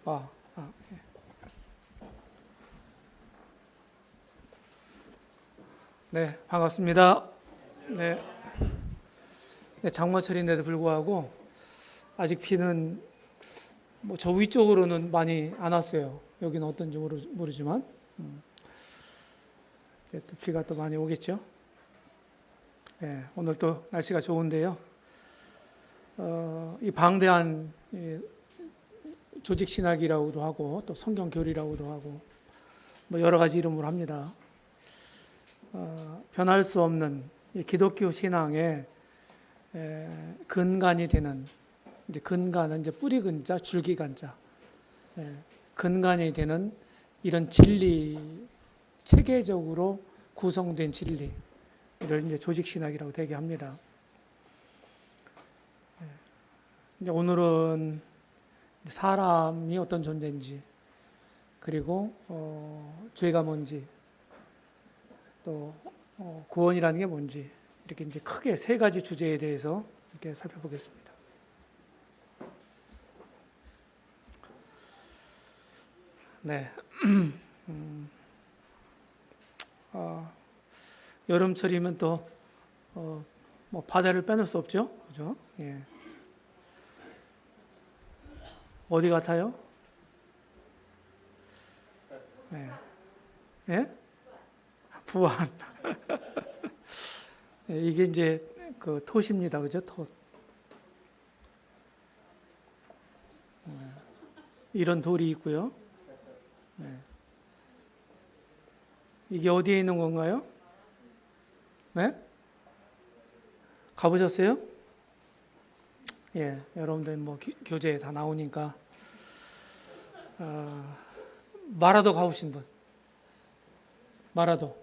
아, 아, 예. 네, 반갑습니다. 네, 네, 장마철인데도 불구하고 아직 비는 뭐 저 위쪽으로는 많이 안 왔어요. 여기는 어떤지 모르지만 이제 또 비가 또 많이 오겠죠. 네, 오늘 또 날씨가 좋은데요. 이 방대한 조직 신학이라고도 하고 또 성경 교리라고도 하고 뭐 여러 가지 이름으로 합니다. 변할 수 없는 이 기독교 신앙의 근간이 되는 이제 근간은 이제 뿌리 근자, 줄기 간자, 근간이 되는 이런 진리 체계적으로 구성된 진리를 이제 조직 신학이라고 대개합니다. 이제 오늘은 사람이 어떤 존재인지 그리고 죄가 뭔지 또 구원이라는 게 뭔지 이렇게 이제 크게 세 가지 주제에 대해서 이렇게 살펴보겠습니다. 네, 여름철이면 또 뭐 바다를 빼놓을 수 없죠, 그죠? 예. 어디 같아요? 네, 예? 부안. 예, 이게 이제 그 톳입니다, 그죠? 톳. 이런 돌이 있고요. 네. 이게 어디에 있는 건가요? 네? 가보셨어요? 예, 여러분들 뭐 교재에 다 나오니까 마라도 가보신 분? 마라도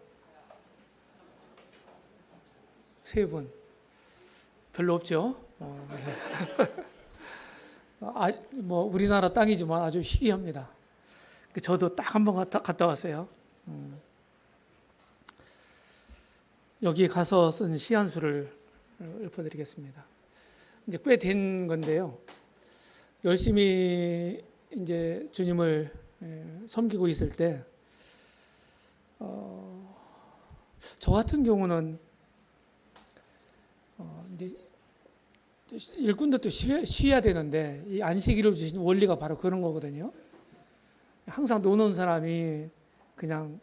세 분? 별로 없죠? 뭐 우리나라 땅이지만 아주 희귀합니다. 저도 딱 한 번 갔다 왔어요. 여기 가서 쓴 시 한 수를 읊어드리겠습니다. 이제 꽤 된 건데요. 열심히 이제 주님을 섬기고 있을 때, 저 같은 경우는 이제 일꾼들도 쉬어야 되는데 이 안식일을 주신 원리가 바로 그런 거거든요. 항상 노는 사람이 그냥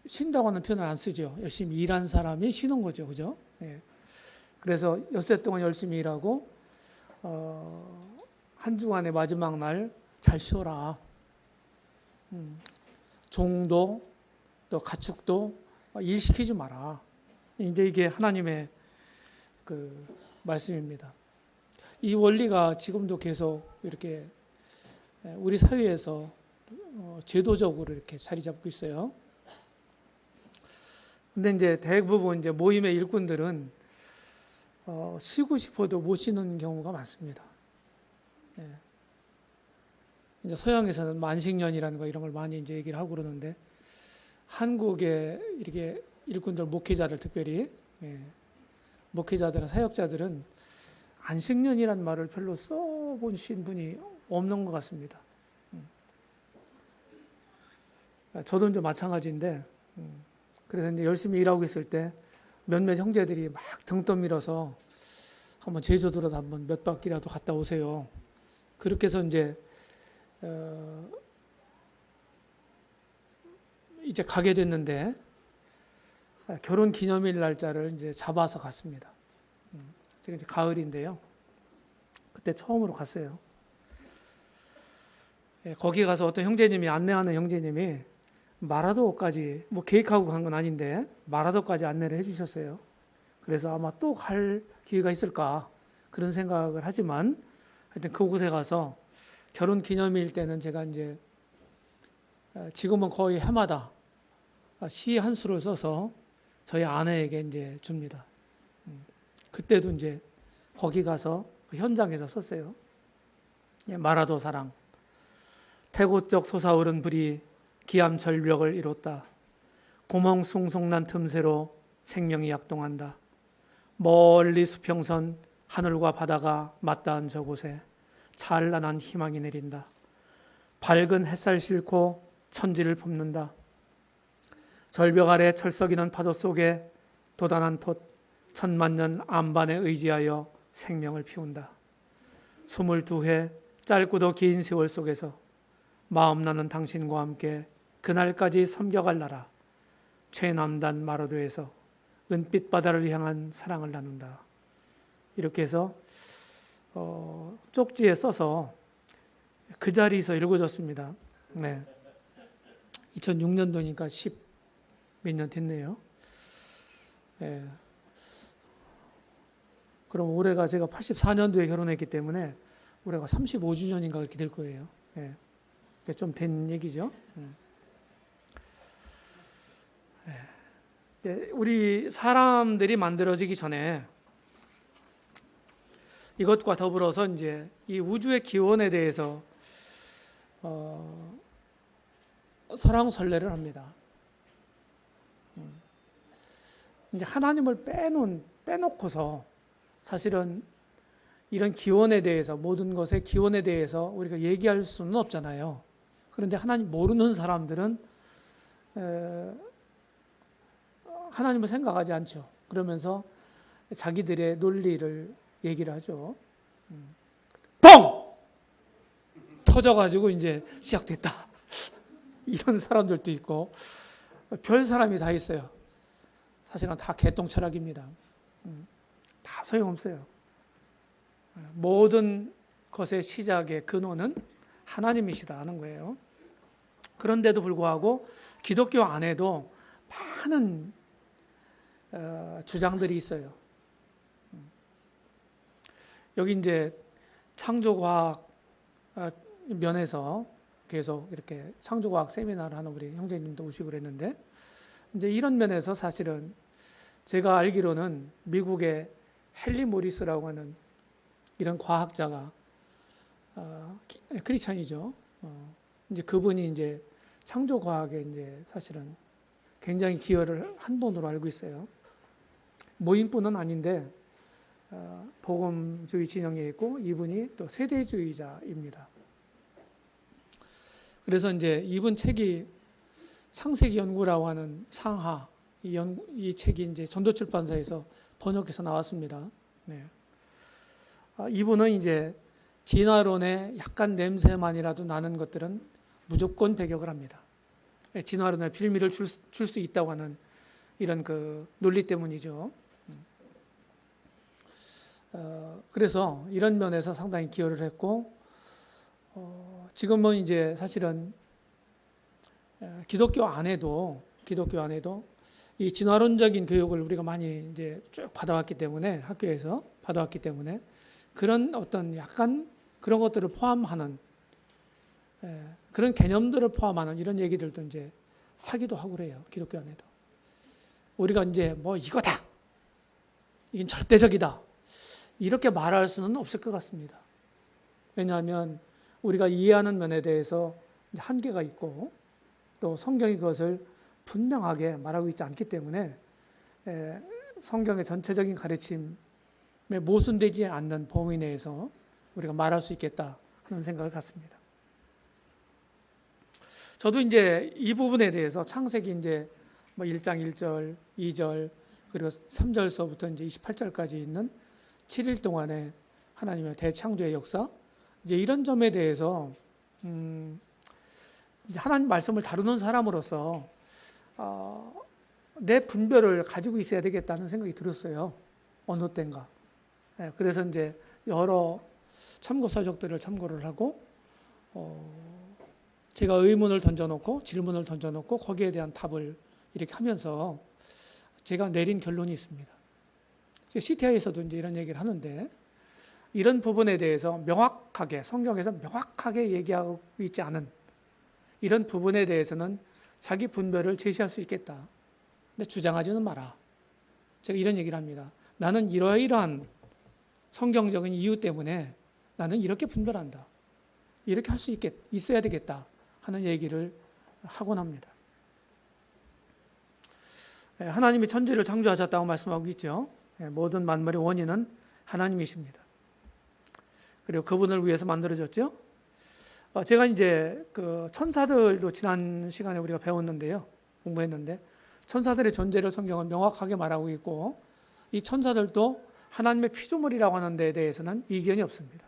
쉰다고 하는 표현을 안 쓰죠. 열심히 일한 사람이 쉬는 거죠. 그죠? 예. 그래서 엿새 동안 열심히 일하고, 한 주간의 마지막 날 잘 쉬어라. 종도 또 가축도 일 시키지 마라. 이제 이게 하나님의 그 말씀입니다. 이 원리가 지금도 계속 이렇게 우리 사회에서 제도적으로 이렇게 자리 잡고 있어요. 근데 이제 대부분 이제 모임의 일꾼들은 쉬고 싶어도 못 쉬는 경우가 많습니다. 예. 이제 서양에서는 만식년이라는 거 이런 걸 많이 이제 얘기를 하고 그러는데 한국의 이렇게 일꾼들 목회자들 특별히 목회자들은 사역자들은 안식년이라는 말을 별로 써보신 분이 없는 것 같습니다. 저도 이제 마찬가지인데 그래서 이제 열심히 일하고 있을 때 몇몇 형제들이 막 등 떠밀어서 한번 제주도라도 한번 몇 바퀴라도 갔다 오세요. 그렇게 해서 이제 가게 됐는데 결혼 기념일 날짜를 이제 잡아서 갔습니다. 지금 이제 가을인데요. 그때 처음으로 갔어요. 거기 가서 어떤 형제님이 안내하는 형제님이 마라도까지 뭐 계획하고 간 건 아닌데 마라도까지 안내를 해주셨어요. 그래서 아마 또 갈 기회가 있을까 그런 생각을 하지만 하여튼 그곳에 가서 결혼 기념일 때는 제가 이제 지금은 거의 해마다 시 한 수를 써서 저희 아내에게 이제 줍니다. 그때도 이제 거기 가서 그 현장에서 썼어요. 마라도 사랑. 태고적 솟아오른 불이 기암 절벽을 이뤘다. 구멍 숭숭난 틈새로 생명이 약동한다. 멀리 수평선 하늘과 바다가 맞닿은 저곳에 찬란한 희망이 내린다. 밝은 햇살 싣고 천지를 봅는다. 절벽 아래 철썩이는 파도 속에 도단한 폿 천만년 안반에 의지하여 생명을 피운다. 22회 짧고도 긴 세월 속에서 마음 나는 당신과 함께 그날까지 섬겨갈 나라 최남단 마로도에서 은빛 바다를 향한 사랑을 나눈다. 이렇게 해서 쪽지에 써서 그 자리에서 읽어줬습니다. 네. 2006년도니까 10 몇 년 됐네요. 네. 그럼 올해가 제가 84년도에 결혼했기 때문에 올해가 35주년인가 그렇게 될 거예요. 네. 좀 된 얘기죠. 네. 우리 사람들이 만들어지기 전에 이것과 더불어서 이제 이 우주의 기원에 대해서 설왕설래를 합니다. 이제 하나님을 빼놓고서 사실은 이런 기원에 대해서 모든 것의 기원에 대해서 우리가 얘기할 수는 없잖아요. 그런데 하나님 모르는 사람들은 하나님을 생각하지 않죠. 그러면서 자기들의 논리를 얘기를 하죠. 뻥! 터져가지고 이제 시작됐다. 이런 사람들도 있고 별 사람이 다 있어요. 사실은 다 개똥 철학입니다. 다 소용없어요. 모든 것의 시작의 근원은 하나님이시다 하는 거예요. 그런데도 불구하고 기독교 안에도 많은 주장들이 있어요. 여기 이제 창조과학 면에서 계속 이렇게 창조과학 세미나를 하는 우리 형제님도 오시고 그랬는데 이제 이런 면에서 사실은 제가 알기로는 미국의 헨리 모리스라고 하는 이런 과학자가 크리스찬이죠. 이제 그분이 이제 창조과학에 이제 사실은 굉장히 기여를 한 분으로 알고 있어요. 모임뿐은 아닌데 복음주의 진영에 있고 이분이 또 세대주의자입니다. 그래서 이제 이분 책이 창세기 연구라고 하는 상하 이 책이 이제 전도출판사에서 번역해서 나왔습니다. 네. 이분은 이제 진화론에 약간 냄새만이라도 나는 것들은 무조건 배격을 합니다. 진화론에 빌미를 줄 수 있다고 하는 이런 그 논리 때문이죠. 그래서 이런 면에서 상당히 기여를 했고 지금은 이제 사실은 기독교 안에도 이 진화론적인 교육을 우리가 많이 이제 쭉 받아왔기 때문에 학교에서 받아왔기 때문에 그런 어떤 약간 그런 것들을 포함하는 그런 개념들을 포함하는 이런 얘기들도 이제 하기도 하고 그래요. 기독교 안에도 우리가 이제 뭐 이거다, 이건 절대적이다 이렇게 말할 수는 없을 것 같습니다. 왜냐하면 우리가 이해하는 면에 대해서 한계가 있고 또 성경이 그것을 분명하게 말하고 있지 않기 때문에 성경의 전체적인 가르침에 모순되지 않는 범위 내에서 우리가 말할 수 있겠다 하는 생각을 갖습니다. 저도 이제 이 부분에 대해서 창세기 이제 뭐 1장 1절, 2절 그리고 3절서부터 이제 28절까지 있는 7일 동안의 하나님의 대창조의 역사 이제 이런 점에 대해서 이제 하나님 말씀을 다루는 사람으로서 내 분별을 가지고 있어야 되겠다는 생각이 들었어요. 어느 때인가. 그래서 이제 여러 참고 서적들을 참고를 하고 제가 의문을 던져놓고 질문을 던져놓고 거기에 대한 답을 이렇게 하면서 제가 내린 결론이 있습니다. CTI에서도 이제 이런 얘기를 하는데 이런 부분에 대해서 명확하게 성경에서 명확하게 얘기하고 있지 않은 이런 부분에 대해서는 자기 분별을 제시할 수 있겠다. 근데 주장하지는 마라. 제가 이런 얘기를 합니다. 나는 이러이러한 성경적인 이유 때문에 나는 이렇게 분별한다. 이렇게 할 수 있어야 되겠다 하는 얘기를 하곤 합니다. 하나님이 천지를 창조하셨다고 말씀하고 있죠. 모든 만물의 원인은 하나님이십니다. 그리고 그분을 위해서 만들어졌죠. 제가 이제 그 천사들도 지난 시간에 우리가 배웠는데요. 공부했는데 천사들의 존재를 성경은 명확하게 말하고 있고 이 천사들도 하나님의 피조물이라고 하는 데에 대해서는 이견이 없습니다.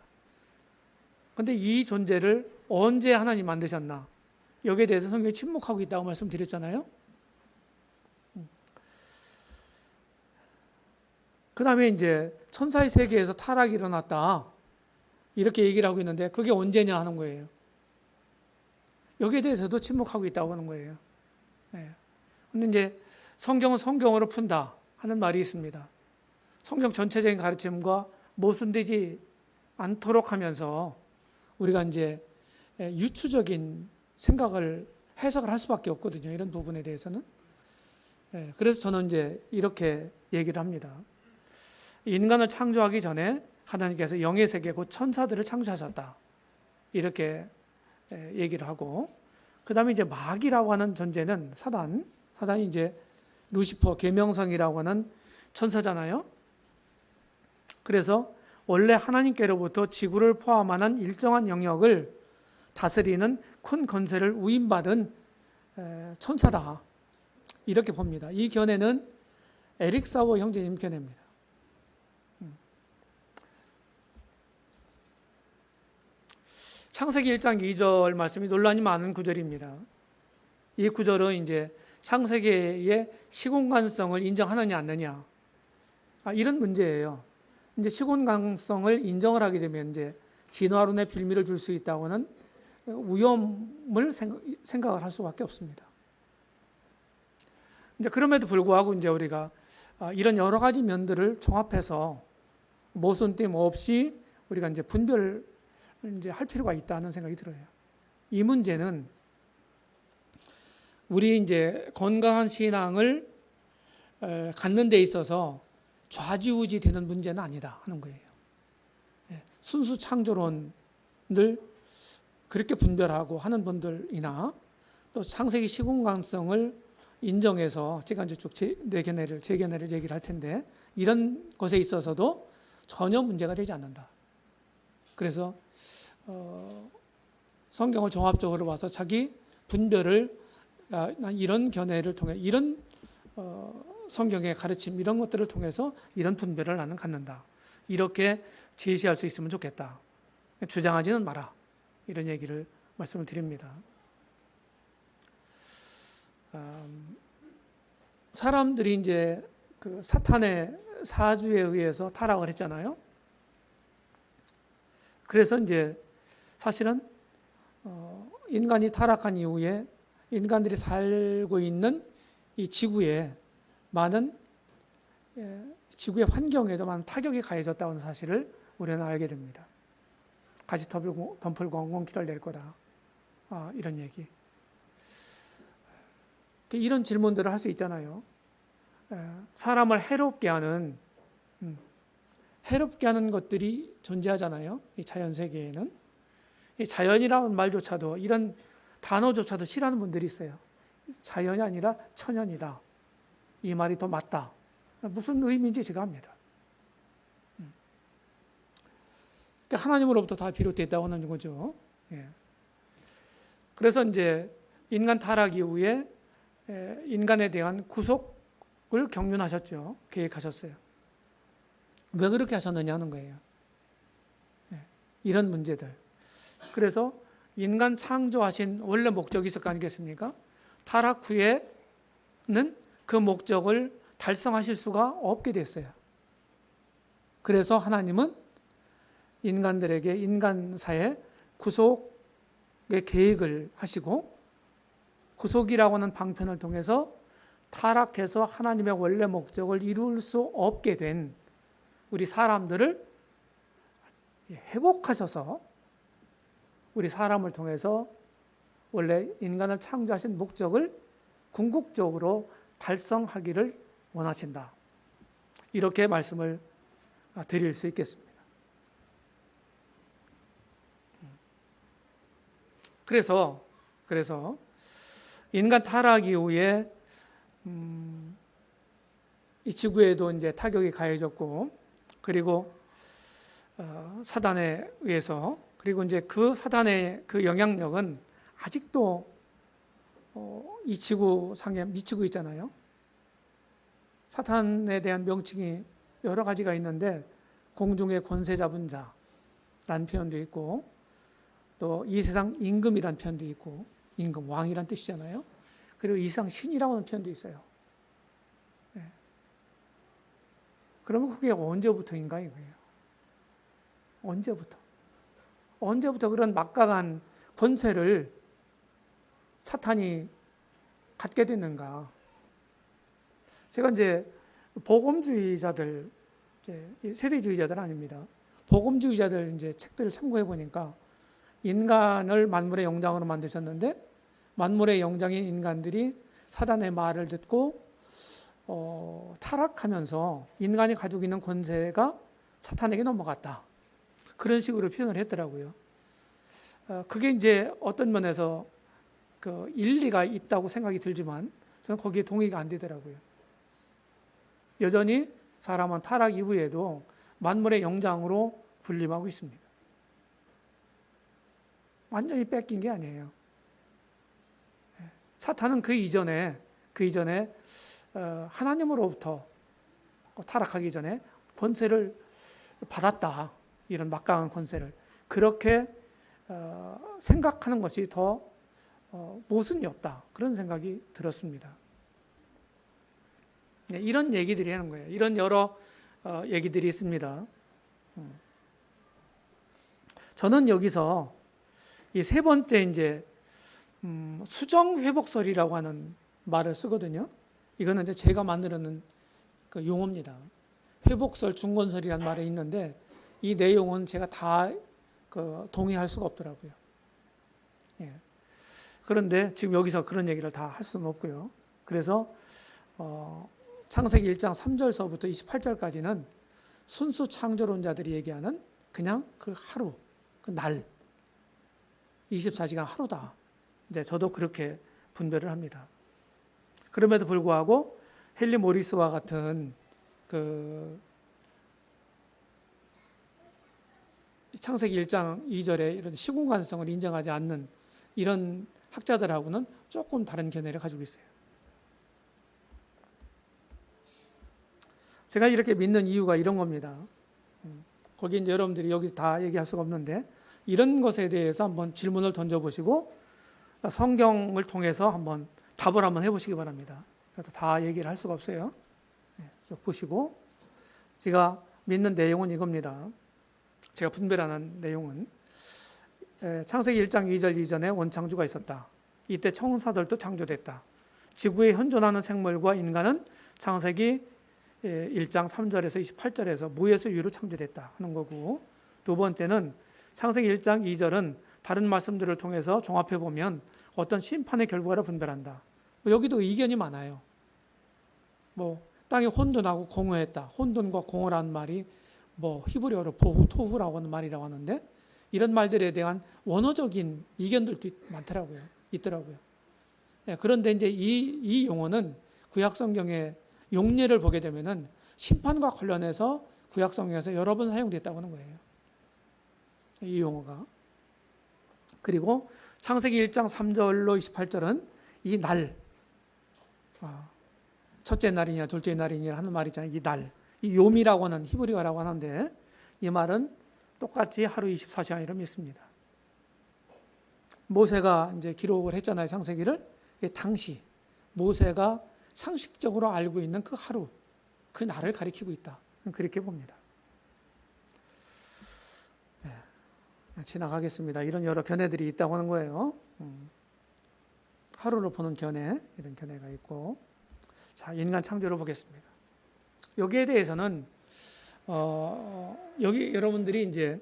그런데 이 존재를 언제 하나님 만드셨나? 여기에 대해서 성경이 침묵하고 있다고 말씀드렸잖아요. 그 다음에 이제 천사의 세계에서 타락이 일어났다. 이렇게 얘기를 하고 있는데 그게 언제냐 하는 거예요. 여기에 대해서도 침묵하고 있다고 하는 거예요. 그런데 이제 성경은 성경으로 푼다 하는 말이 있습니다. 성경 전체적인 가르침과 모순되지 않도록 하면서 우리가 이제 유추적인 생각을 해석을 할 수밖에 없거든요. 이런 부분에 대해서는. 그래서 저는 이제 이렇게 얘기를 합니다. 인간을 창조하기 전에 하나님께서 영의 세계 곧 천사들을 창조하셨다. 이렇게 얘기를 하고 그 다음에 이제 마귀라고 하는 존재는 사단이 이제 루시퍼 계명성이라고 하는 천사잖아요. 그래서 원래 하나님께로부터 지구를 포함하는 일정한 영역을 다스리는 큰 권세를 위임받은 천사다. 이렇게 봅니다. 이 견해는 에릭 사워 형제님 견해입니다. 창세기 1장 2절 말씀이 논란이 많은 구절입니다. 이 구절은 이제 창세기의 시공간성을 인정하느냐 안 하느냐 이런 문제예요. 이제 시공간성을 인정을 하게 되면 이제 진화론의 빌미를 줄 수 있다고는 위험을 생각을 할 수밖에 없습니다. 이제 그럼에도 불구하고 이제 우리가 이런 여러 가지 면들을 종합해서 모순됨 없이 우리가 이제 분별을 이제 할 필요가 있다는 생각이 들어요. 이 문제는 우리 이제 건강한 신앙을 갖는 데 있어서 좌지우지 되는 문제는 아니다 하는 거예요. 순수 창조론을 그렇게 분별하고 하는 분들이나 또 창세기 시공간성을 인정해서 제가 이제 쭉 제 견해를 얘기를 할 텐데 이런 것에 있어서도 전혀 문제가 되지 않는다. 그래서 성경을 종합적으로 봐서 자기 분별을 이런 견해를 통해 이런 성경의 가르침 이런 것들을 통해서 이런 분별을 나는 갖는다. 이렇게 제시할 수 있으면 좋겠다. 주장하지는 마라. 이런 얘기를 말씀을 드립니다. 사람들이 이제 그 사탄의 사주에 의해서 타락을 했잖아요. 그래서 이제 사실은 인간이 타락한 이후에 인간들이 살고 있는 이 지구에 많은 지구의 환경에도 많은 타격이 가해졌다는 사실을 우리는 알게 됩니다. 가시 덤풀고 엉겅퀴를 낼 거다. 이런 얘기. 이런 질문들을 할 수 있잖아요. 사람을 해롭게 하는 것들이 존재하잖아요. 이 자연 세계에는. 이 자연이라는 말조차도 이런 단어조차도 싫어하는 분들이 있어요. 자연이 아니라 천연이다. 이 말이 더 맞다. 무슨 의미인지 제가 압니다. 그러니까 하나님으로부터 다 비롯됐다고 하는 거죠. 그래서 이제 인간 타락 이후에 인간에 대한 구속을 경륜하셨죠. 계획하셨어요. 왜 그렇게 하셨느냐 하는 거예요. 이런 문제들. 그래서 인간 창조하신 원래 목적이 있을 거 아니겠습니까? 타락 후에는 그 목적을 달성하실 수가 없게 됐어요. 그래서 하나님은 인간들에게 인간사의 구속의 계획을 하시고 구속이라고 하는 방편을 통해서 타락해서 하나님의 원래 목적을 이룰 수 없게 된 우리 사람들을 회복하셔서 우리 사람을 통해서 원래 인간을 창조하신 목적을 궁극적으로 달성하기를 원하신다. 이렇게 말씀을 드릴 수 있겠습니다. 그래서 인간 타락 이후에 이 지구에도 이제 타격이 가해졌고 그리고 사단에 의해서 그리고 이제 그 사단의 그 영향력은 아직도 이 지구상에 미치고 있잖아요. 사탄에 대한 명칭이 여러 가지가 있는데 공중의 권세 잡은 자라는 표현도 있고 또 이 세상 임금이라는 표현도 있고 임금, 왕이란 뜻이잖아요. 그리고 이 세상 신이라고 하는 표현도 있어요. 네. 그러면 그게 언제부터인가 이거예요. 언제부터 그런 막강한 권세를 사탄이 갖게 됐는가? 제가 이제 복음주의자들, 이제 세대주의자들 아닙니다. 복음주의자들 이제 책들을 참고해 보니까 인간을 만물의 영장으로 만드셨는데 만물의 영장인 인간들이 사단의 말을 듣고 타락하면서 인간이 가지고 있는 권세가 사탄에게 넘어갔다. 그런 식으로 표현을 했더라고요. 그게 이제 어떤 면에서 그 일리가 있다고 생각이 들지만 저는 거기에 동의가 안 되더라고요. 여전히 사람은 타락 이후에도 만물의 영장으로 군림하고 있습니다. 완전히 뺏긴 게 아니에요. 사탄은 그 이전에 하나님으로부터 타락하기 전에 권세를 받았다. 이런 막강한 권세를 그렇게 생각하는 것이 더 모순이 없다. 그런 생각이 들었습니다. 네, 이런 얘기들이 하는 거예요. 이런 여러 얘기들이 있습니다. 저는 여기서 이 세 번째 이제 수정 회복설이라고 하는 말을 쓰거든요. 이거는 이제 제가 만들어낸 그 용어입니다. 회복설, 중건설이라는 말이 있는데 이 내용은 제가 다 동의할 수가 없더라고요. 예. 그런데 지금 여기서 그런 얘기를 다 할 수는 없고요. 그래서 창세기 1장 3절서부터 28절까지는 순수 창조론자들이 얘기하는 그냥 그 하루, 그 날, 24시간 하루다. 이제 저도 그렇게 분별을 합니다. 그럼에도 불구하고 헨리 모리스와 같은 그 창세기 1장 2절에 이런 시공간성을 인정하지 않는 이런 학자들하고는 조금 다른 견해를 가지고 있어요. 제가 이렇게 믿는 이유가 이런 겁니다. 거기 이제 여러분들이 여기 다 얘기할 수가 없는데 이런 것에 대해서 한번 질문을 던져보시고 성경을 통해서 한번 답을 한번 해보시기 바랍니다. 그래서 다 얘기를 할 수가 없어요. 쭉 보시고 제가 믿는 내용은 이겁니다. 제가 분별하는 내용은 창세기 1장 2절 이전에 원창조가 있었다. 이때 청사들도 창조됐다. 지구에 현존하는 생물과 인간은 창세기 1장 3절에서 28절에서 무에서 유로 창조됐다 하는 거고 두 번째는 창세기 1장 2절은 다른 말씀들을 통해서 종합해 보면 어떤 심판의 결과를 분별한다. 여기도 의견이 많아요. 땅이 혼돈하고 공허했다. 혼돈과 공허라는 말이 히브리어로 보후 토후라고 하는 말이라고 하는데 이런 말들에 대한 원어적인 이견들도 많더라고요. 있더라고요. 그런데 이제 이 용어는 구약 성경의 용례를 보게 되면은 심판과 관련해서 구약 성경에서 여러 번 사용됐다고 하는 거예요. 이 용어가. 그리고 창세기 1장 3절로 28절은 이 날, 첫째 날이냐 둘째 날이냐 하는 말이잖아요. 이 날, 이 요미라고 하는 히브리어라고 하는데 이 말은 똑같이 하루 24시간이라고 믿습니다. 모세가 이제 기록을 했잖아요. 창세기를. 당시 모세가 상식적으로 알고 있는 그 하루, 그 날을 가리키고 있다. 그렇게 봅니다. 지나가겠습니다. 이런 여러 견해들이 있다고 하는 거예요. 하루를 보는 견해, 이런 견해가 있고. 자, 인간 창조를 보겠습니다. 여기에 대해서는 여기 여러분들이 이제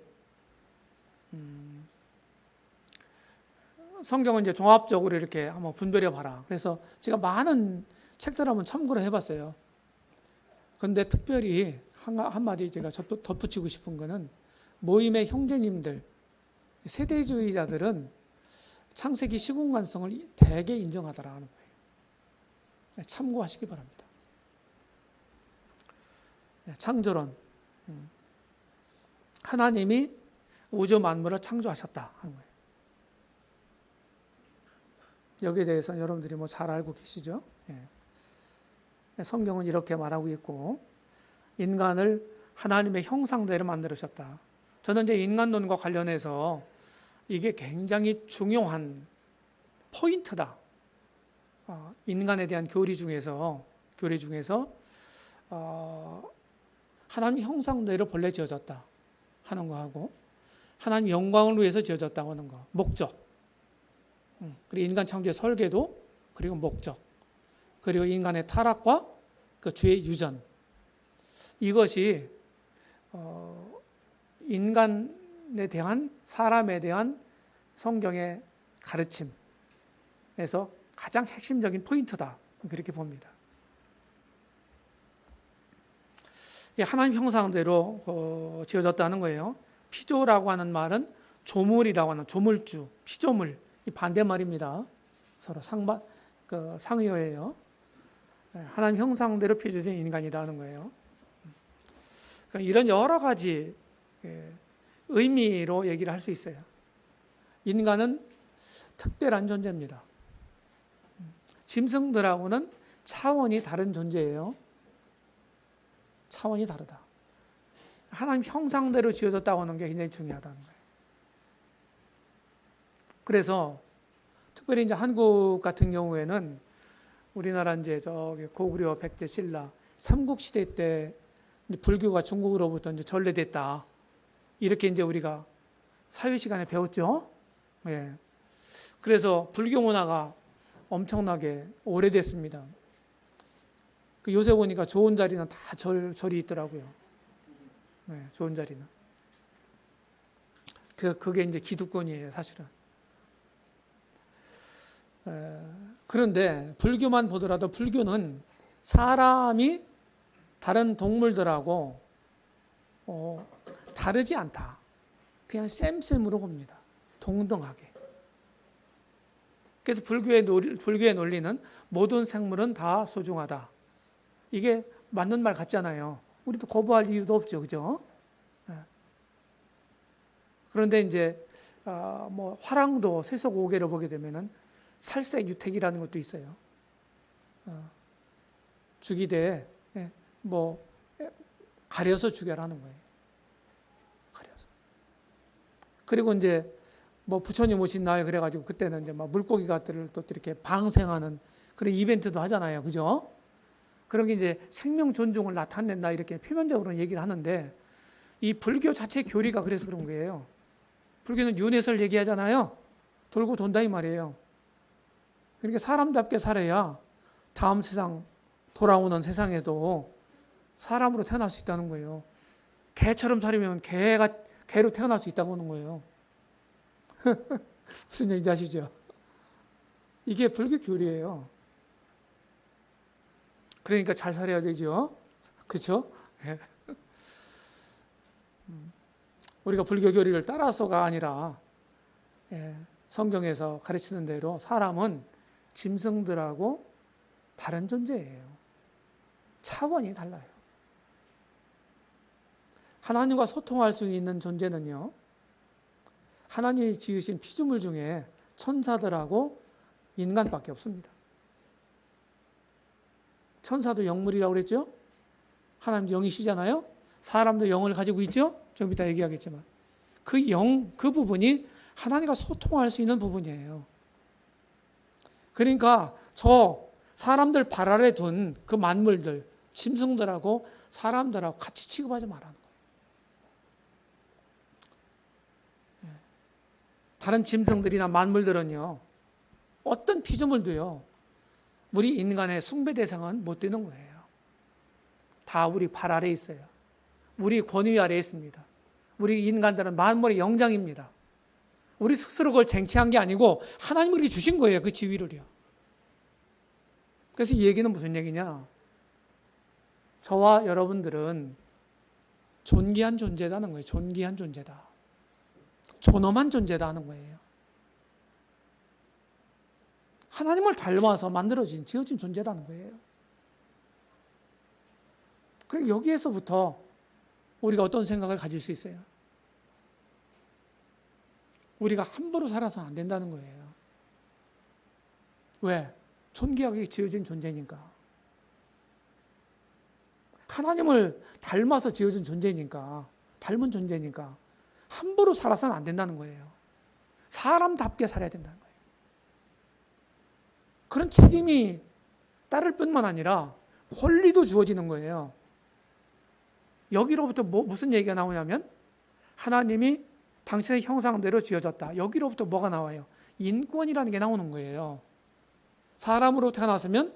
성경은 이제 종합적으로 이렇게 한번 분별해 봐라. 그래서 제가 많은 책들 한번 참고를 해봤어요. 그런데 특별히 한마디 제가 덧붙이고 싶은 거는 모임의 형제님들, 세대주의자들은 창세기 시공간성을 대개 인정하더라 하는 거예요. 참고하시기 바랍니다. 창조론. 하나님이 우주 만물을 창조하셨다 하는 거예요. 여기에 대해서는 여러분들이 뭐 잘 알고 계시죠? 예. 성경은 이렇게 말하고 있고, 인간을 하나님의 형상대로 만들으셨다. 저는 이제 인간론과 관련해서 이게 굉장히 중요한 포인트다. 인간에 대한 교리 중에서 하나님 형상대로 본래 지어졌다 하는 거하고, 하나님 영광을 위해서 지어졌다고 하는 거, 목적. 그리고 인간 창조의 설계도, 그리고 목적, 그리고 인간의 타락과 그 죄의 유전. 이것이 인간에 대한, 사람에 대한 성경의 가르침에서 가장 핵심적인 포인트다. 그렇게 봅니다. 하나님 형상대로 지어졌다는 거예요. 피조라고 하는 말은 조물이라고 하는, 조물주, 피조물, 이 반대말입니다. 서로 상의어예요. 하나님 형상대로 피조된 인간이라는 거예요. 그러니까 이런 여러 가지 의미로 얘기를 할 수 있어요. 인간은 특별한 존재입니다. 짐승들하고는 차원이 다른 존재예요. 차원이 다르다. 하나님 형상대로 지어졌다고 하는 게 굉장히 중요하다는 거예요. 그래서 특별히 이제 한국 같은 경우에는 우리나라 이제 저기 고구려, 백제, 신라 삼국 시대 때 불교가 중국으로부터 이제 전래됐다. 이렇게 이제 우리가 사회 시간에 배웠죠. 예. 그래서 불교 문화가 엄청나게 오래됐습니다. 요새 보니까 좋은 자리는 다 절이 있더라고요. 네, 좋은 자리는. 그게 이제 기득권이에요, 사실은. 그런데 불교만 보더라도 불교는 사람이 다른 동물들하고 다르지 않다. 그냥 쌤쌤으로 봅니다. 동등하게. 그래서 불교의 논리는 모든 생물은 다 소중하다. 이게 맞는 말 같잖아요. 우리도 거부할 이유도 없죠, 그죠? 그런데 이제 뭐 화랑도 세속오계를 보게 되면은 살색유택이라는 것도 있어요. 죽이되 뭐 가려서 죽여라는 거예요. 가려서. 그리고 이제 뭐 부처님 오신 날 그래가지고 그때는 이제 막 물고기 같들을 또 이렇게 방생하는 그런 이벤트도 하잖아요, 그죠? 그런 게 이제 생명 존중을 나타낸다 이렇게 표면적으로는 얘기를 하는데 이 불교 자체의 교리가 그래서 그런 거예요. 불교는 윤회설 얘기하잖아요. 돌고 돈다 이 말이에요. 그러니까 사람답게 살아야 다음 세상, 돌아오는 세상에도 사람으로 태어날 수 있다는 거예요. 개처럼 살면 개로 태어날 수 있다고 하는 거예요. 무슨 얘기인지 아시죠? 이게 불교 교리예요. 그러니까 잘 살아야 되죠. 그렇죠? 우리가 불교 교리를 따라서가 아니라 성경에서 가르치는 대로 사람은 짐승들하고 다른 존재예요. 차원이 달라요. 하나님과 소통할 수 있는 존재는요, 하나님이 지으신 피조물 중에 천사들하고 인간밖에 없습니다. 천사도 영물이라고 그랬죠? 하나님 영이시잖아요? 사람도 영을 가지고 있죠? 좀 이따 얘기하겠지만. 그 부분이 하나님과 소통할 수 있는 부분이에요. 그러니까 사람들 발 아래 둔 그 만물들, 짐승들하고 사람들하고 같이 취급하지 말라는 거예요. 다른 짐승들이나 만물들은요, 어떤 피조물도요, 우리 인간의 숭배 대상은 못 되는 거예요. 다 우리 발 아래에 있어요. 우리 권위 아래에 있습니다. 우리 인간들은 만물의 영장입니다. 우리 스스로 그걸 쟁취한 게 아니고 하나님이 우리에게 주신 거예요. 그 지위를요. 그래서 이 얘기는 무슨 얘기냐? 저와 여러분들은 존귀한 존재다는 거예요. 존귀한 존재다. 존엄한 존재다 하는 거예요. 하나님을 닮아서 지어진 존재다는 거예요. 그리고 여기에서부터 우리가 어떤 생각을 가질 수 있어요? 우리가 함부로 살아서는 안 된다는 거예요. 왜? 존귀하게 지어진 존재니까. 하나님을 닮아서 지어진 존재니까, 닮은 존재니까 함부로 살아서는 안 된다는 거예요. 사람답게 살아야 된다는 거예요. 그런 책임이 따를 뿐만 아니라 권리도 주어지는 거예요. 여기로부터 무슨 얘기가 나오냐면 하나님이 당신의 형상대로 지어졌다. 여기로부터 뭐가 나와요? 인권이라는 게 나오는 거예요. 사람으로 태어났으면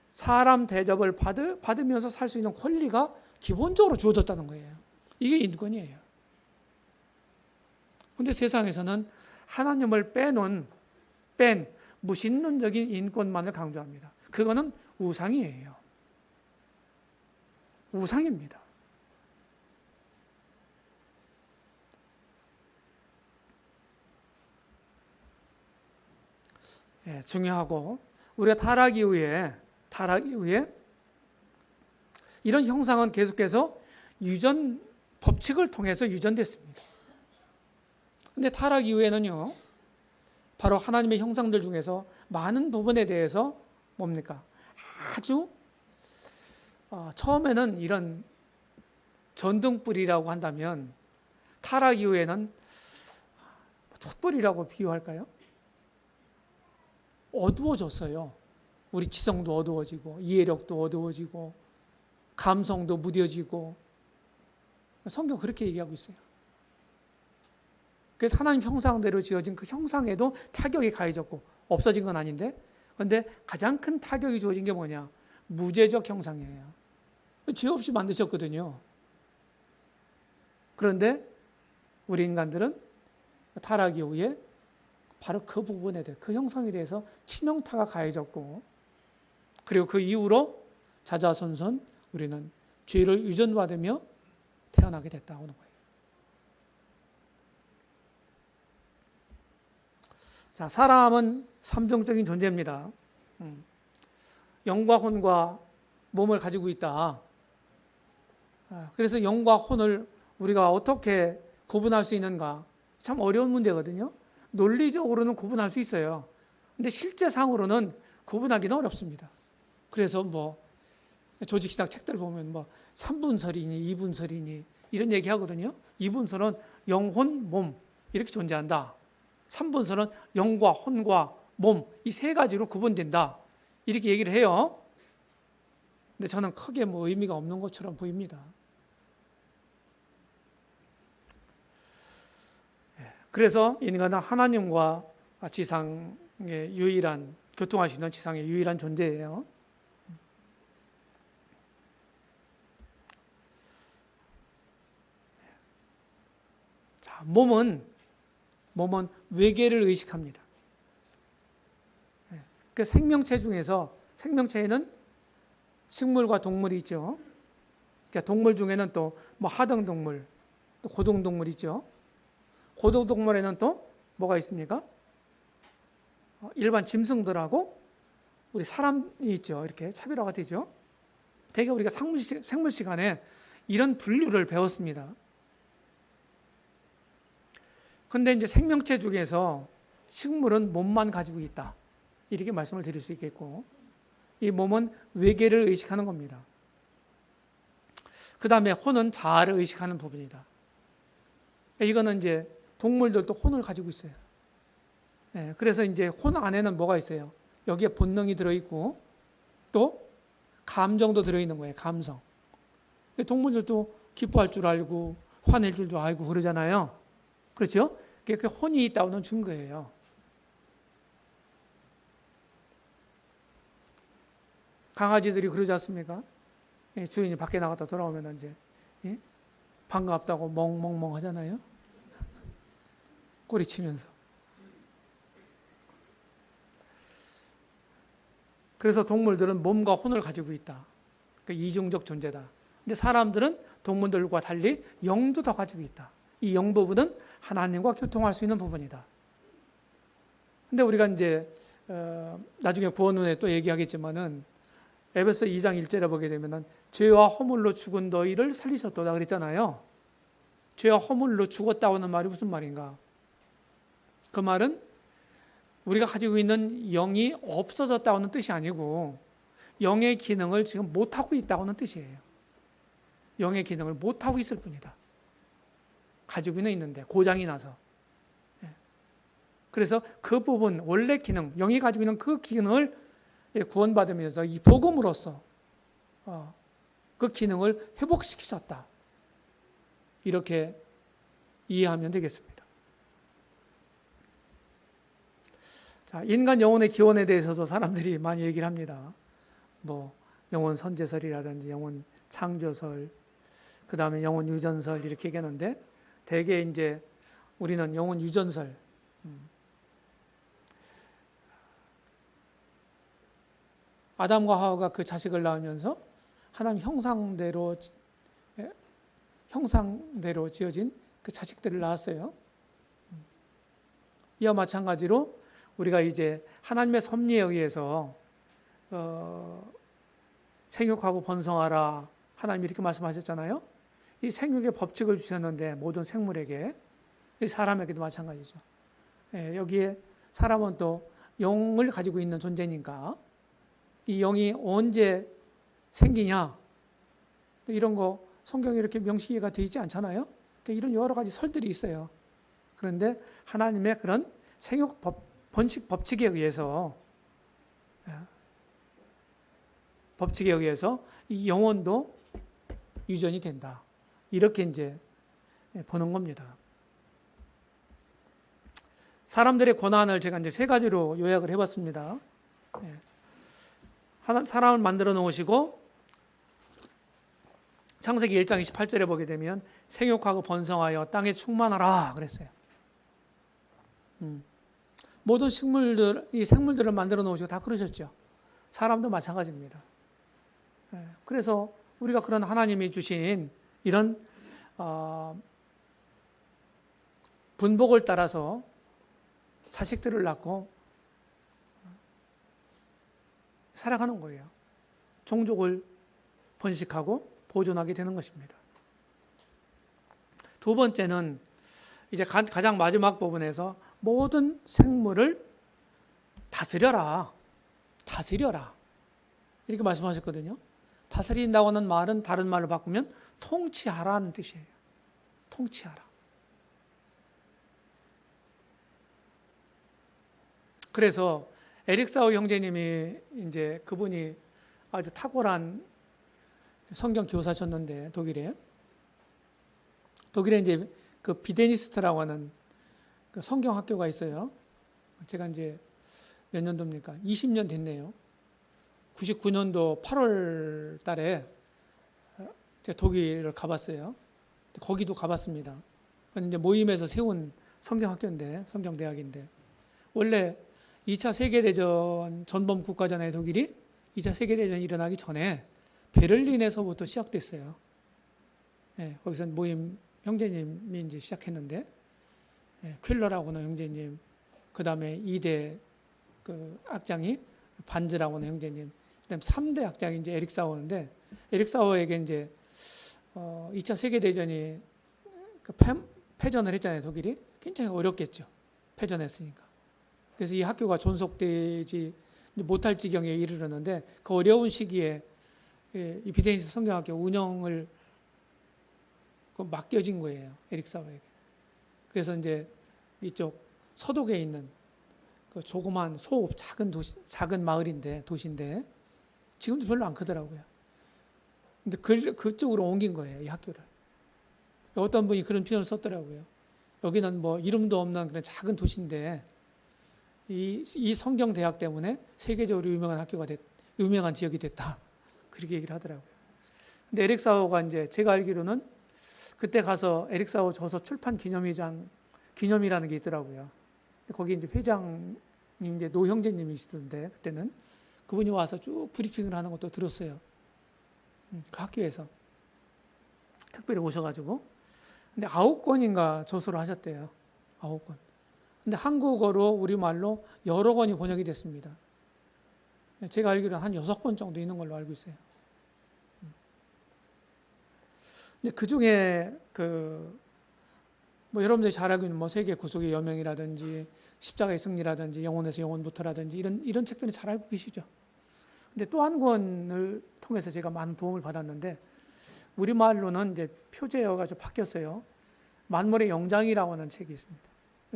사람 대접을 받으면서 살 수 있는 권리가 기본적으로 주어졌다는 거예요. 이게 인권이에요. 그런데 세상에서는 하나님을 뺀 무신론적인 인권만을 강조합니다. 그거는 우상이에요. 우상입니다. 예, 중요하고 우리가 타락 이후에 이런 형상은 계속해서 유전 법칙을 통해서 유전됐습니다. 그런데 타락 이후에는요, 바로 하나님의 형상들 중에서 많은 부분에 대해서 뭡니까? 아주 처음에는 이런 전등불이라고 한다면 타락 이후에는 촛불이라고 비유할까요? 어두워졌어요. 우리 지성도 어두워지고 이해력도 어두워지고 감성도 무뎌지고 성경 그렇게 얘기하고 있어요. 그래서 하나님 형상대로 지어진 그 형상에도 타격이 가해졌고 없어진 건 아닌데 그런데 가장 큰 타격이 주어진 게 뭐냐? 무죄적 형상이에요. 죄 없이 만드셨거든요. 그런데 우리 인간들은 타락 이후에 바로 그 부분에 대해 그 형상에 대해서 치명타가 가해졌고 그리고 그 이후로 자자손손 우리는 죄를 유전받으며 태어나게 됐다고 하는 거예요. 자, 사람은 삼종적인 존재입니다. 영과 혼과 몸을 가지고 있다. 그래서 영과 혼을 우리가 어떻게 구분할 수 있는가? 참 어려운 문제거든요. 논리적으로는 구분할 수 있어요. 근데 실제상으로는 구분하기는 어렵습니다. 그래서 조직신학 책들 보면 3분설이니 2분설이니 이런 얘기 하거든요. 2분설은 영혼, 몸 이렇게 존재한다. 3분설은 영과 혼과 몸 이 세 가지로 구분된다. 이렇게 얘기를 해요. 근데 저는 크게 의미가 없는 것처럼 보입니다. 그래서 인간은 하나님과 지상의 유일한 교통할 수 있는 지상의 유일한 존재예요. 자, 몸은 외계를 의식합니다. 그 생명체 중에서 생명체에는 식물과 동물이 있죠. 그러니까 동물 중에는 또 하등동물, 또 고등동물 있죠. 고등동물에는 또 뭐가 있습니까? 일반 짐승들하고 우리 사람이 있죠. 이렇게 차별화가 되죠. 대개 우리가 생물 시간에 이런 분류를 배웠습니다. 그런데 이제 생명체 중에서 식물은 몸만 가지고 있다. 이렇게 말씀을 드릴 수 있겠고, 이 몸은 외계를 의식하는 겁니다. 그 다음에 혼은 자아를 의식하는 부분이다. 이거는 이제 동물들도 혼을 가지고 있어요. 그래서 이제 혼 안에는 뭐가 있어요? 여기에 본능이 들어있고 또 감정도 들어있는 거예요. 감성. 동물들도 기뻐할 줄 알고 화낼 줄도 알고 그러잖아요. 그렇죠? 그게 혼이 있다는 증거예요. 강아지들이 그러지 않습니까? 주인이 밖에 나갔다 돌아오면 이제 반갑다고 멍멍멍 하잖아요. 꼬리치면서. 그래서 동물들은 몸과 혼을 가지고 있다. 그러니까 이중적 존재다. 근데 사람들은 동물들과 달리 영도 더 가지고 있다. 이 영 부분은 하나님과 교통할 수 있는 부분이다. 근데 우리가 이제 나중에 구원론에 또 얘기하겠지만은 에베소 2장 1절에 보게 되면은 죄와 허물로 죽은 너희를 살리셨도다 그랬잖아요. 죄와 허물로 죽었다고 하는 말이 무슨 말인가? 그 말은 우리가 가지고 있는 영이 없어졌다고는 뜻이 아니고 영의 기능을 지금 못하고 있다고는 뜻이에요. 영의 기능을 못하고 있을 뿐이다. 가지고는 있는데 고장이 나서. 그래서 그 부분, 원래 기능, 영이 가지고 있는 그 기능을 구원받으면서 이 복음으로써 그 기능을 회복시키셨다. 이렇게 이해하면 되겠습니다. 자, 인간 영혼의 기원에 대해서도 사람들이 많이 얘기를 합니다. 뭐 영혼 선제설이라든지 영혼 창조설, 그 다음에 영혼 유전설 이렇게 얘기하는데 대개 이제 우리는 영혼 유전설, 아담과 하와가 그 자식을 낳으면서 하나님 형상대로 지어진 그 자식들을 낳았어요. 이와 마찬가지로 우리가 이제 하나님의 섭리에 의해서 생육하고 번성하라 하나님이 이렇게 말씀하셨잖아요. 이 생육의 법칙을 주셨는데 모든 생물에게, 사람에게도 마찬가지죠. 여기에 사람은 또 영을 가지고 있는 존재니까 이 영이 언제 생기냐 이런 거 성경에 이렇게 명시가 되어 있지 않잖아요. 이런 여러 가지 설들이 있어요. 그런데 하나님의 그런 생육 번식 법칙에 의해서 이 영혼도 유전이 된다. 이렇게 이제 보는 겁니다. 사람들의 고난을 제가 이제 세 가지로 요약을 해봤습니다. 사람을 만들어 놓으시고 창세기 1장 28절에 보게 되면 생육하고 번성하여 땅에 충만하라 그랬어요. 모든 이 생물들을 만들어 놓으시고 다 그러셨죠. 사람도 마찬가지입니다. 그래서 우리가 그런 하나님이 주신 이런 분복을 따라서 자식들을 낳고 살아가는 거예요. 종족을 번식하고 보존하게 되는 것입니다. 두 번째는 이제 가장 마지막 부분에서 모든 생물을 다스려라. 이렇게 말씀하셨거든요. 다스린다고 하는 말은 다른 말로 바꾸면 통치하라는 뜻이에요. 통치하라. 그래서 에릭사우 형제님이 이제 그분이 아주 탁월한 성경 교사셨는데 독일에 이제 그 비데니스트라고 하는 그 성경 학교가 있어요. 제가 이제 몇 년도입니까? 20년 됐네요. 99년도 8월 달에 제가 독일을 가봤어요. 거기도 가봤습니다. 이제 모임에서 세운 성경학교인데, 성경대학인데, 원래 2차 세계대전 전범 국가잖아요, 독일이. 2차 세계대전이 일어나기 전에 베를린에서부터 시작됐어요. 거기서 모임 형제님이 이제 시작했는데, 퀼러라고 하는 형제님, 그 다음에 2대 그 악장이 반즈라고 하는 형제님, 그 다음에 3대 악장이 이제 에릭 사워인데, 에릭 사워에게 이제 2차 세계대전이 그 패전을 했잖아요, 독일이. 굉장히 어렵겠죠. 패전했으니까. 그래서 이 학교가 존속되지 못할 지경에 이르렀는데 그 어려운 시기에 이 비데니스 성경학교 운영을 맡겨진 거예요. 에릭 사워에게. 그래서 이제 이쪽 서독에 있는 그 조그만 소읍 작은 마을인데 도시인데 지금도 별로 안 크더라고요. 근데 그쪽으로 옮긴 거예요, 이 학교를. 어떤 분이 그런 표현을 썼더라고요. 여기는 뭐 이름도 없는 그런 작은 도시인데 이 성경 대학 때문에 세계적으로 유명한 지역이 됐다. 그렇게 얘기를 하더라고요. 근데 에릭 사워가 이제 제가 알기로는 그때 가서 에릭 사워 저서 출판 기념이라는 게 있더라고요. 거기 이제 회장님 이제 노 형제님이시던데 그때는 그분이 와서 쭉 브리핑을 하는 것도 들었어요. 그 학교에서 특별히 오셔가지고 근데 9권인가 저서를 하셨대요. 9권. 근데 한국어로 우리말로 여러 권이 번역이 됐습니다. 제가 알기로는 한 6권 정도 있는 걸로 알고 있어요. 근데 그 중에 그 뭐 여러분들이 잘 알고 있는 뭐 세계 구속의 여명이라든지 십자가의 승리라든지 영혼에서 영혼부터라든지 이런 책들은 잘 알고 계시죠. 근데 또 한 권을 통해서 제가 많은 도움을 받았는데 우리말로는 이제 표제어가 좀 바뀌었어요. 만물의 영장이라고 하는 책이 있습니다.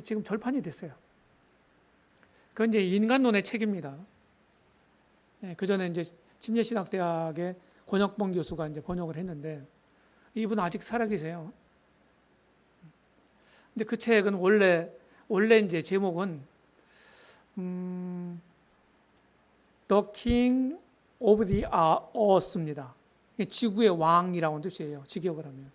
지금 절판이 됐어요. 그건 이제 인간론의 책입니다. 그 전에 이제 침례신학대학의 권혁봉 교수가 이제 번역을 했는데 이분 아직 살아계세요. 근데 그 책은 원래 이제 제목은 The King of the Earth입니다. 지구의 왕이라는 뜻이에요. 직역을 하면.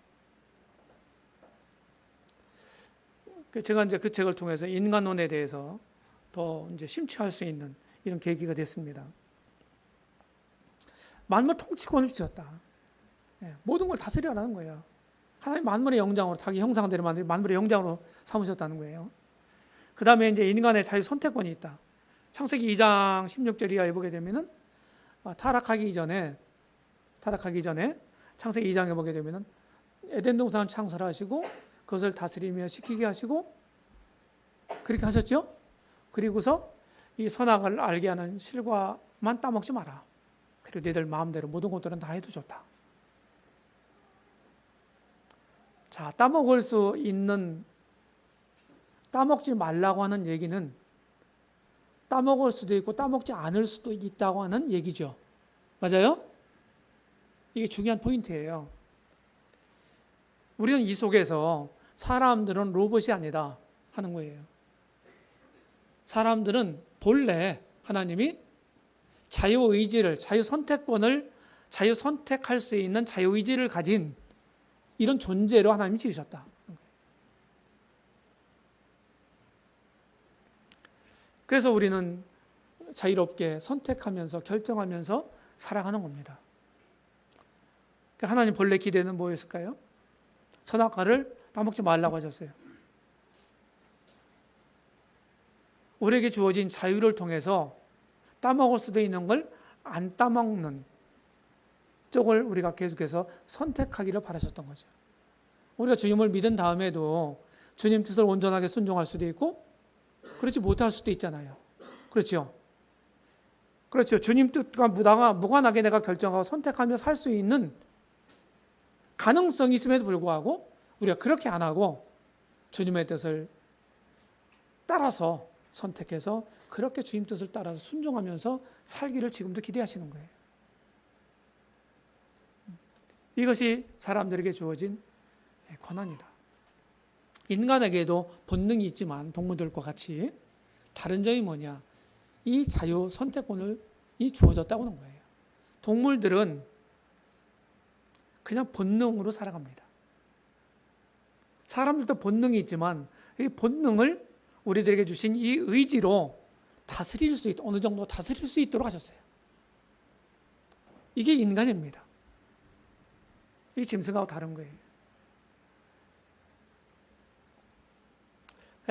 제가 이제 그 책을 통해서 인간론에 대해서 더 이제 심취할 수 있는 이런 계기가 됐습니다. 만물 통치권을 주셨다. 모든 걸 다스리라는 거예요. 하나님 만물의 영장으로 자기 형상대로 만든 만물의 영장으로 삼으셨다는 거예요. 그 다음에 이제 인간의 자유 선택권이 있다. 창세기 2장 16절 이하에 보게 되면은 타락하기 전에 창세기 2장에 보게 되면은 에덴 동산을 창설하시고 그것을 다스리며 지키게 하시고 그렇게 하셨죠. 그리고서 이 선악을 알게 하는 실과만 따먹지 마라. 그리고 너희들 마음대로 모든 것들은 다 해도 좋다. 자, 따먹을 수 있는 따먹지 말라고 하는 얘기는 따먹을 수도 있고 따먹지 않을 수도 있다고 하는 얘기죠. 맞아요? 이게 중요한 포인트예요. 우리는 이 속에서 사람들은 로봇이 아니다 하는 거예요. 사람들은 본래 하나님이 자유의지를, 자유선택권을, 자유선택할 수 있는 자유의지를 가진 이런 존재로 하나님이 지으셨다. 그래서 우리는 자유롭게 선택하면서 결정하면서 살아가는 겁니다. 하나님 본래 기대는 뭐였을까요? 선악과를 따먹지 말라고 하셨어요. 우리에게 주어진 자유를 통해서 따먹을 수도 있는 걸 안 따먹는 쪽을 우리가 계속해서 선택하기를 바라셨던 거죠. 우리가 주님을 믿은 다음에도 주님 뜻을 온전하게 순종할 수도 있고 그렇지 못할 수도 있잖아요. 그렇죠? 그렇죠. 주님 뜻과 무관하게 내가 결정하고 선택하며 살 수 있는 가능성이 있음에도 불구하고 우리가 그렇게 안 하고 주님의 뜻을 따라서 선택해서 그렇게 주님 뜻을 따라서 순종하면서 살기를 지금도 기대하시는 거예요. 이것이 사람들에게 주어진 권한이다. 인간에게도 본능이 있지만 동물들과 같이 다른 점이 뭐냐? 이 자유 선택권을 주어졌다고 하는 거예요. 동물들은 그냥 본능으로 살아갑니다. 사람들도 본능이 있지만 이 본능을 우리들에게 주신 이 의지로 다스릴 수 있도록 어느 정도 다스릴 수 있도록 하셨어요. 이게 인간입니다. 이게 짐승하고 다른 거예요.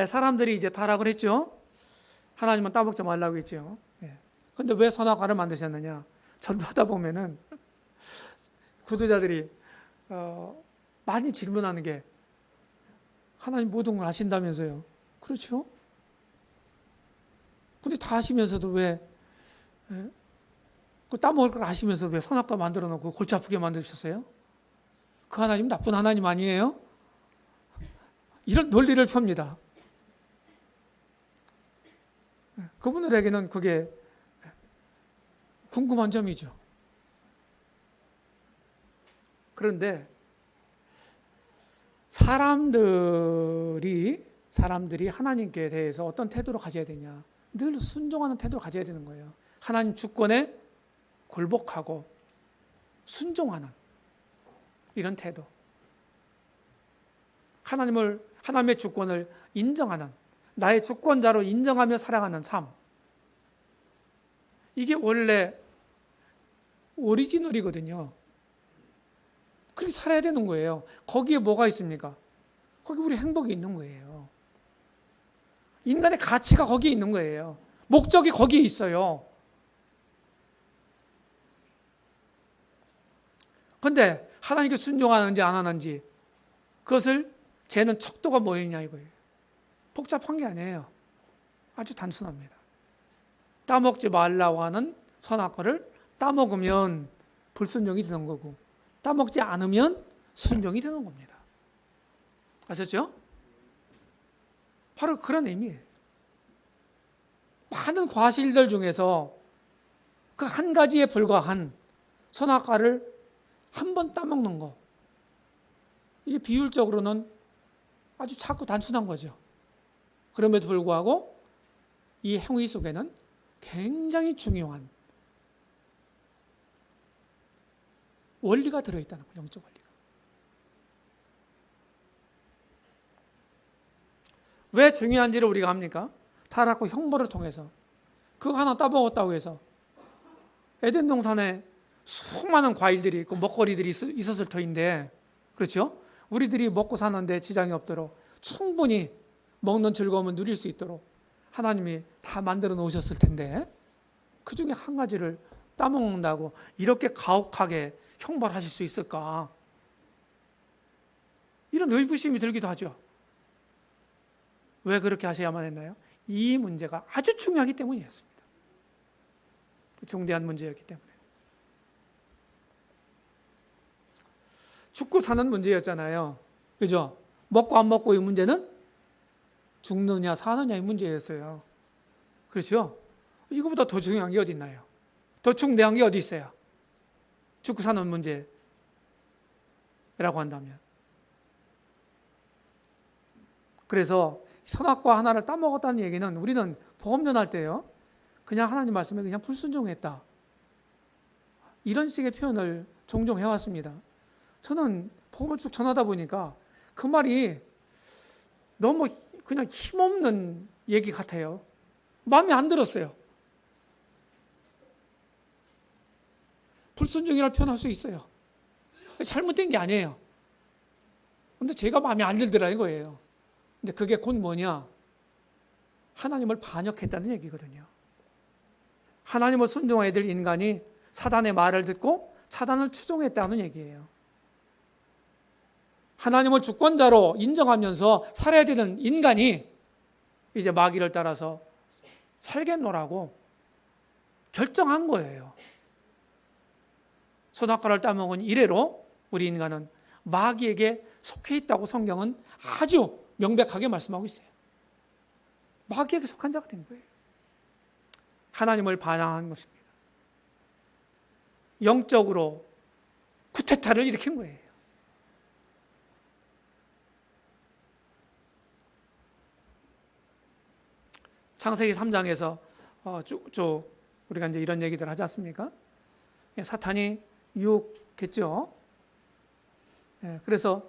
사람들이 이제 타락을 했죠. 하나님은 따먹지 말라고 했죠. 그런데 왜 선악과를 만드셨느냐? 전도하다 보면은 구도자들이 많이 질문하는 게 하나님 모든 걸 아신다면서요. 그렇죠? 근데 다 아시면서도 왜 그 따먹을 걸 아시면서 왜 선악과 만들어 놓고 골치 아프게 만드셨어요? 그 하나님 나쁜 하나님 아니에요? 이런 논리를 펴니다. 그분들에게는 그게 궁금한 점이죠. 그런데 사람들이 하나님께 대해서 어떤 태도를 가져야 되냐? 늘 순종하는 태도를 가져야 되는 거예요. 하나님 주권에 굴복하고 순종하는 이런 태도. 하나님의 주권을 인정하는, 나의 주권자로 인정하며 살아가는 삶. 이게 원래 오리지널이거든요. 그렇게 살아야 되는 거예요. 거기에 뭐가 있습니까? 거기 우리 행복이 있는 거예요. 인간의 가치가 거기에 있는 거예요. 목적이 거기에 있어요. 그런데 하나님께 순종하는지 안 하는지 그것을 죄는 척도가 뭐였냐 이거예요. 복잡한 게 아니에요. 아주 단순합니다. 따먹지 말라고 하는 선악과를 따먹으면 불순종이 되는 거고, 따먹지 않으면 순종이 되는 겁니다. 아셨죠? 바로 그런 의미예요. 많은 과실들 중에서 그 한 가지에 불과한 선악과를 한 번 따먹는 거, 이게 비율적으로는 아주 작고 단순한 거죠. 그럼에도 불구하고 이 행위 속에는 굉장히 중요한 원리가 들어있다는 거예요. 영적 원리가. 왜 중요한지를 우리가 압니까? 타락과 형벌을 통해서. 그거 하나 따먹었다고 해서 에덴 동산에 수많은 과일들이 있고 먹거리들이 있었을 터인데, 그렇죠? 우리들이 먹고 사는데 지장이 없도록 충분히 먹는 즐거움을 누릴 수 있도록 하나님이 다 만들어 놓으셨을 텐데, 그 중에 한 가지를 따먹는다고 이렇게 가혹하게 형벌하실 수 있을까? 이런 의구심이 들기도 하죠. 왜 그렇게 하셔야만 했나요? 이 문제가 아주 중요하기 때문이었습니다. 중대한 문제였기 때문에. 죽고 사는 문제였잖아요. 그죠? 먹고 안 먹고의 문제는 죽느냐 사느냐의 문제였어요. 그렇죠? 이거보다 더 중요한 게 어디 있나요? 더 중대한 게 어디 있어요? 죽고 사는 문제라고 한다면. 그래서 선악과 하나를 따먹었다는 얘기는, 우리는 복음 전할 때요, 그냥 하나님 말씀에 그냥 불순종했다, 이런 식의 표현을 종종 해왔습니다. 저는 복음을 쭉 전하다 보니까 그 말이 너무 그냥 힘없는 얘기 같아요. 마음에 안 들었어요. 불순종이라고 표현할 수 있어요. 잘못된 게 아니에요. 근데 제가 마음에 안 들더라는 거예요. 근데 그게 곧 뭐냐? 하나님을 반역했다는 얘기거든요. 하나님을 순종해야 될 인간이 사단의 말을 듣고 사단을 추종했다는 얘기예요. 하나님을 주권자로 인정하면서 살아야 되는 인간이 이제 마귀를 따라서 살겠노라고 결정한 거예요. 선악과를 따먹은 이래로 우리 인간은 마귀에게 속해 있다고 성경은 아주 명백하게 말씀하고 있어요. 마귀에게 속한 자가 된 거예요. 하나님을 반항한 것입니다. 영적으로 쿠데타를 일으킨 거예요. 창세기 3장에서 쭉 우리가 이제 이런 얘기들 하지 않습니까? 사탄이 유혹했죠. 그래서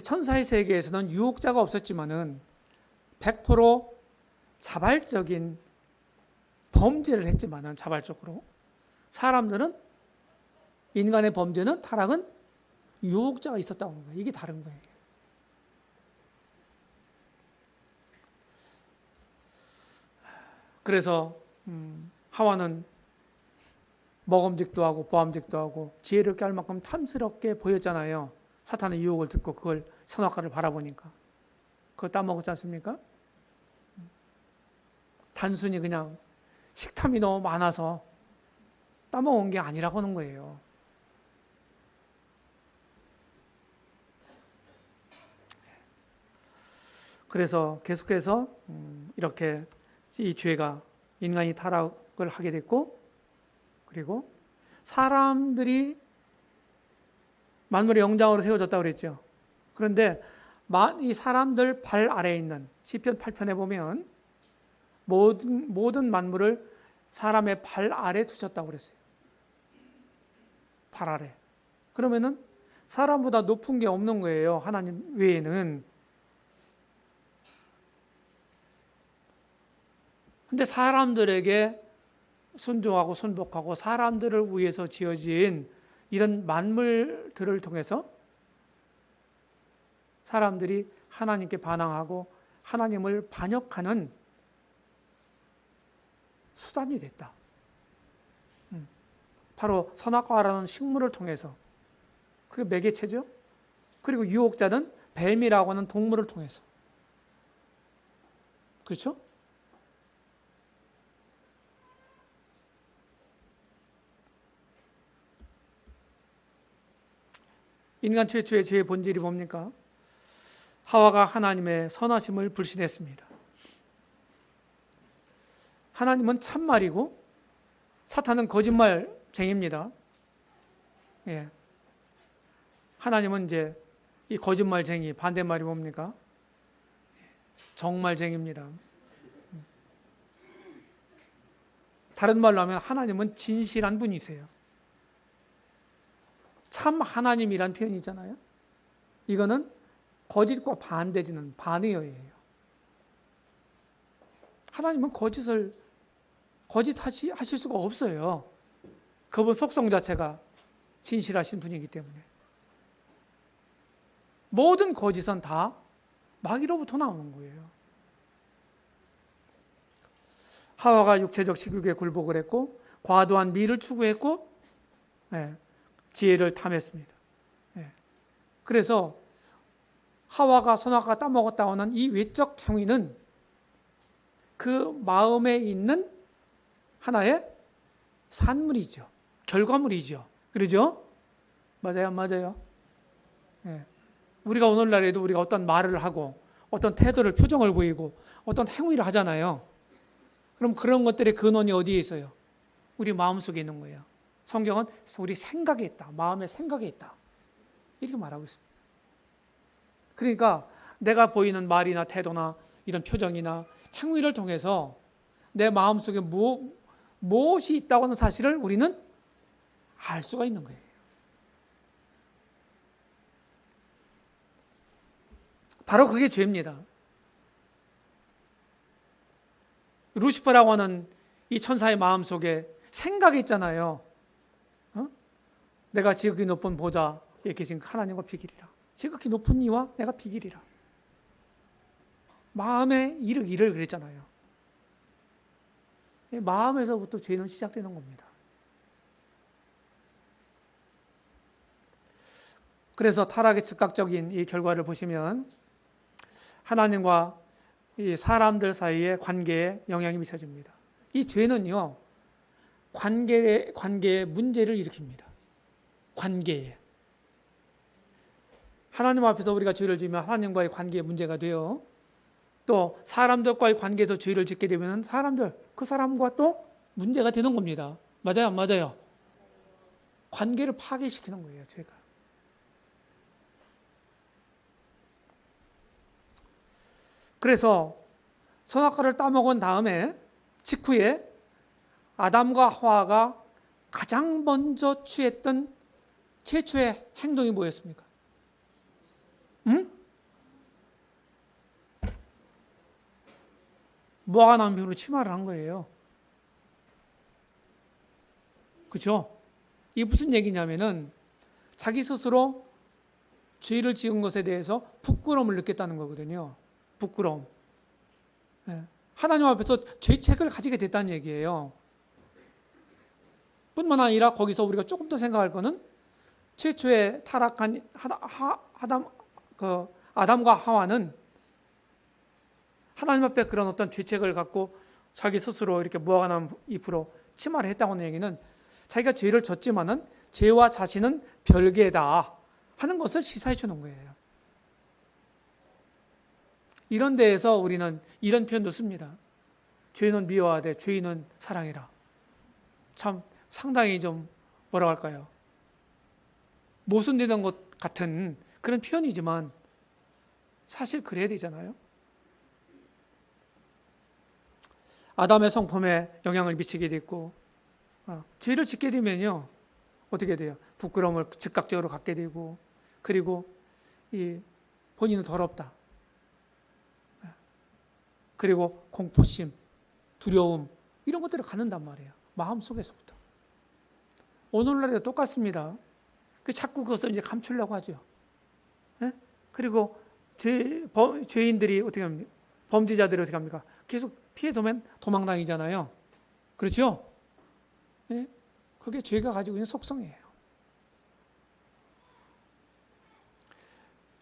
천사의 세계에서는 유혹자가 없었지만은 100% 자발적인 범죄를 했지만은, 자발적으로 사람들은, 인간의 범죄는, 타락은 유혹자가 있었다고 하는 거예요. 이게 다른 거예요. 그래서 하와는 먹음직도 하고 보암직도 하고 지혜롭게 할 만큼 탐스럽게 보였잖아요. 사탄의 유혹을 듣고 그걸, 선악과를 바라보니까. 그거 따먹었지 않습니까? 단순히 그냥 식탐이 너무 많아서 따먹은 게 아니라고 하는 거예요. 그래서 계속해서 이렇게 이 죄가, 인간이 타락을 하게 됐고, 그리고 사람들이 만물의 영장으로 세워졌다고 그랬죠. 그런데 이 사람들 발 아래에 있는 시편 8편에 보면 모든 만물을 사람의 발 아래 두셨다고 그랬어요. 발 아래. 그러면은 사람보다 높은 게 없는 거예요. 하나님 외에는. 근데 사람들에게 순종하고 순복하고 사람들을 위해서 지어진 이런 만물들을 통해서 사람들이 하나님께 반항하고 하나님을 반역하는 수단이 됐다. 바로 선악과라는 식물을 통해서, 그게 매개체죠. 그리고 유혹자는 뱀이라고 하는 동물을 통해서. 그렇죠? 인간 최초의 죄의 본질이 뭡니까? 하와가 하나님의 선하심을 불신했습니다. 하나님은 참말이고 사탄은 거짓말쟁이입니다. 예. 하나님은 이제 이 거짓말쟁이 반대말이 뭡니까? 정말쟁이입니다. 다른 말로 하면 하나님은 진실한 분이세요. 참 하나님이란 표현이잖아요. 이거는 거짓과 반대되는 반의어예요. 하나님은 거짓하실 수가 없어요. 그분 속성 자체가 진실하신 분이기 때문에. 모든 거짓은 다 마귀로부터 나오는 거예요. 하와가 육체적 식욕에 굴복을 했고 과도한 미를 추구했고 지혜를 탐했습니다. 그래서 하와가 선악과가 따먹었다고 하는 이 외적 행위는 그 마음에 있는 하나의 산물이죠. 결과물이죠. 그러죠? 맞아요? 안 맞아요? 우리가 오늘날에도 우리가 어떤 말을 하고 어떤 태도를 표정을 보이고 어떤 행위를 하잖아요. 그럼 그런 것들의 근원이 어디에 있어요? 우리 마음속에 있는 거예요. 성경은 우리 생각에 있다. 마음의 생각에 있다. 이렇게 말하고 있습니다. 그러니까 내가 보이는 말이나 태도나 이런 표정이나 행위를 통해서 내 마음속에 무엇이 있다고 하는 사실을 우리는 알 수가 있는 거예요. 바로 그게 죄입니다. 루시퍼라고 하는 이 천사의 마음속에 생각이 있잖아요. 내가 지극히 높은 보좌에 계신 하나님과 비기리라. 지극히 높은 이와 내가 비기리라. 마음에 이르기를 그랬잖아요. 마음에서부터 죄는 시작되는 겁니다. 그래서 타락의 즉각적인 이 결과를 보시면 하나님과 이 사람들 사이의 관계에 영향이 미쳐집니다. 이 죄는요, 관계에 문제를 일으킵니다. 관계에. 하나님 앞에서 우리가 죄를 지으면 하나님과의 관계에 문제가 돼요. 또 사람들과의 관계에서 죄를 짓게 되면 그 사람과 또 문제가 되는 겁니다. 맞아요? 안 맞아요? 관계를 파괴시키는 거예요, 죄가. 그래서 선악과를 따먹은 다음에 직후에 아담과 하와가 가장 먼저 취했던 최초의 행동이 뭐였습니까? 무화과 나무로 치마를 한 거예요. 그렇죠? 이게 무슨 얘기냐면은 자기 스스로 죄를 지은 것에 대해서 부끄러움을 느꼈다는 거거든요. 부끄러움. 하나님 앞에서 죄책을 가지게 됐다는 얘기예요. 뿐만 아니라 거기서 우리가 조금 더 생각할 거는 최초의 타락한 아담과 하와는 하나님 앞에 그런 어떤 죄책을 갖고 자기 스스로 이렇게 무화과 나무 잎으로 치마를 했다고 하는 얘기는 자기가 죄를 졌지만은 죄와 자신은 별개다 하는 것을 시사해 주는 거예요. 이런 데에서 우리는 이런 표현도 씁니다. 죄는 미워하되 죄인은 사랑해라. 참 상당히 좀 뭐라고 할까요? 모순되는 것 같은 그런 표현이지만 사실 그래야 되잖아요. 아담의 성품에 영향을 미치게 됐고 죄를 짓게 되면요. 어떻게 돼요? 부끄러움을 즉각적으로 갖게 되고 그리고 본인은 더럽다. 그리고 공포심, 두려움 이런 것들을 갖는단 말이에요. 마음속에서부터. 오늘날에도 똑같습니다. 자꾸 그것을 이제 감추려고 하죠. 그리고 죄인들이 어떻게 합니까? 범죄자들이 어떻게 합니까? 계속 피해 도망다니잖아요. 그렇죠? 그게 죄가 가지고 있는 속성이에요.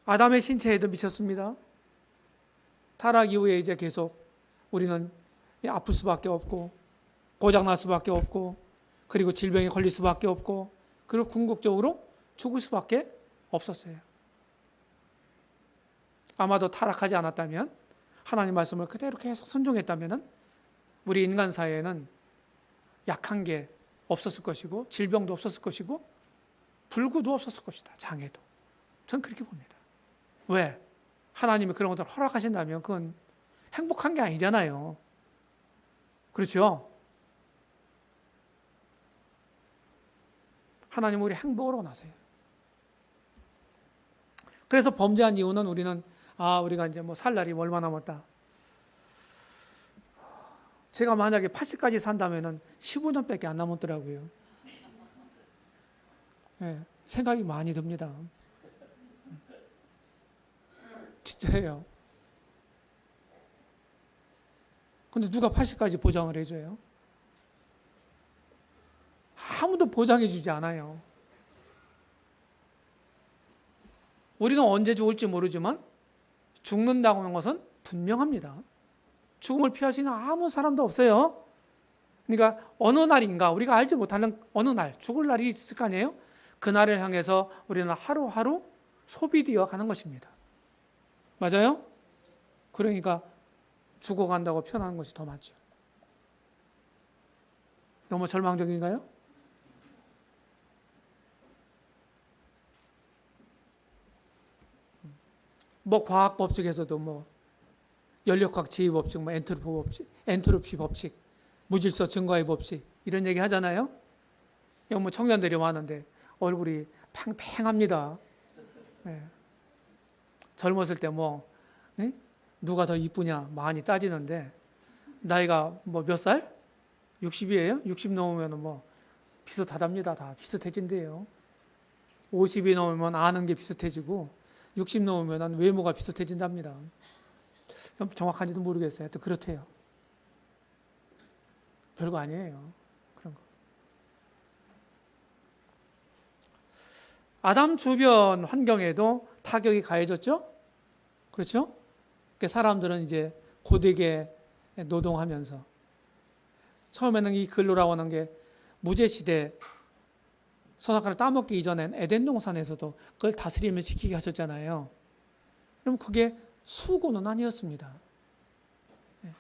아담의 신체에도 미쳤습니다. 타락 이후에 이제 계속 우리는 아플 수밖에 없고 고장날 수밖에 없고 그리고 질병에 걸릴 수밖에 없고 그리고 궁극적으로 죽을 수밖에 없었어요. 아마도 타락하지 않았다면 하나님 말씀을 그대로 계속 순종했다면 우리 인간 사회에는 약한 게 없었을 것이고 질병도 없었을 것이고 불구도 없었을 것이다. 장애도. 전 그렇게 봅니다. 왜? 하나님이 그런 것들을 허락하신다면 그건 행복한 게 아니잖아요. 그렇죠? 하나님은 우리 행복을 원하세요. 그래서 범죄한 이유는 우리는 우리가 이제 뭐 살 날이 얼마 남았다. 제가 만약에 80까지 산다면은 15년밖에 안 남았더라고요. 네, 생각이 많이 듭니다. 진짜예요. 근데 누가 80까지 보장을 해줘요? 아무도 보장해 주지 않아요. 우리는 언제 죽을지 모르지만 죽는다고 하는 것은 분명합니다. 죽음을 피할 수 있는 아무 사람도 없어요. 그러니까 어느 날인가 우리가 알지 못하는 어느 날 죽을 날이 있을 거 아니에요? 그날을 향해서 우리는 하루하루 소비되어 가는 것입니다. 맞아요? 그러니까 죽어간다고 표현하는 것이 더 맞죠. 너무 절망적인가요? 뭐 과학 법칙에서도 뭐 연력학 제이 법칙, 뭐 엔트로피 법칙, 무질서 증가의 법칙 이런 얘기 하잖아요. 여기 뭐 청년들이 많은데 얼굴이 팽팽합니다. 네. 젊었을 때 뭐 누가 더 이쁘냐 많이 따지는데 나이가 뭐 몇 살? 60이에요? 60 넘으면 뭐 비슷하답니다. 다 비슷해진대요. 50이 넘으면 아는 게 비슷해지고 60 넘으면 외모가 비슷해진답니다. 정확한지도 모르겠어요. 하여튼 그렇대요. 별거 아니에요. 그런 거. 아담 주변 환경에도 타격이 가해졌죠? 그렇죠? 사람들은 이제 고되게 노동하면서 처음에는 이 근로라고 하는 게 무제시대 선악과를 따먹기 이전엔 에덴 동산에서도 그걸 다스림을 지키게 하셨잖아요. 그럼 그게 수고는 아니었습니다.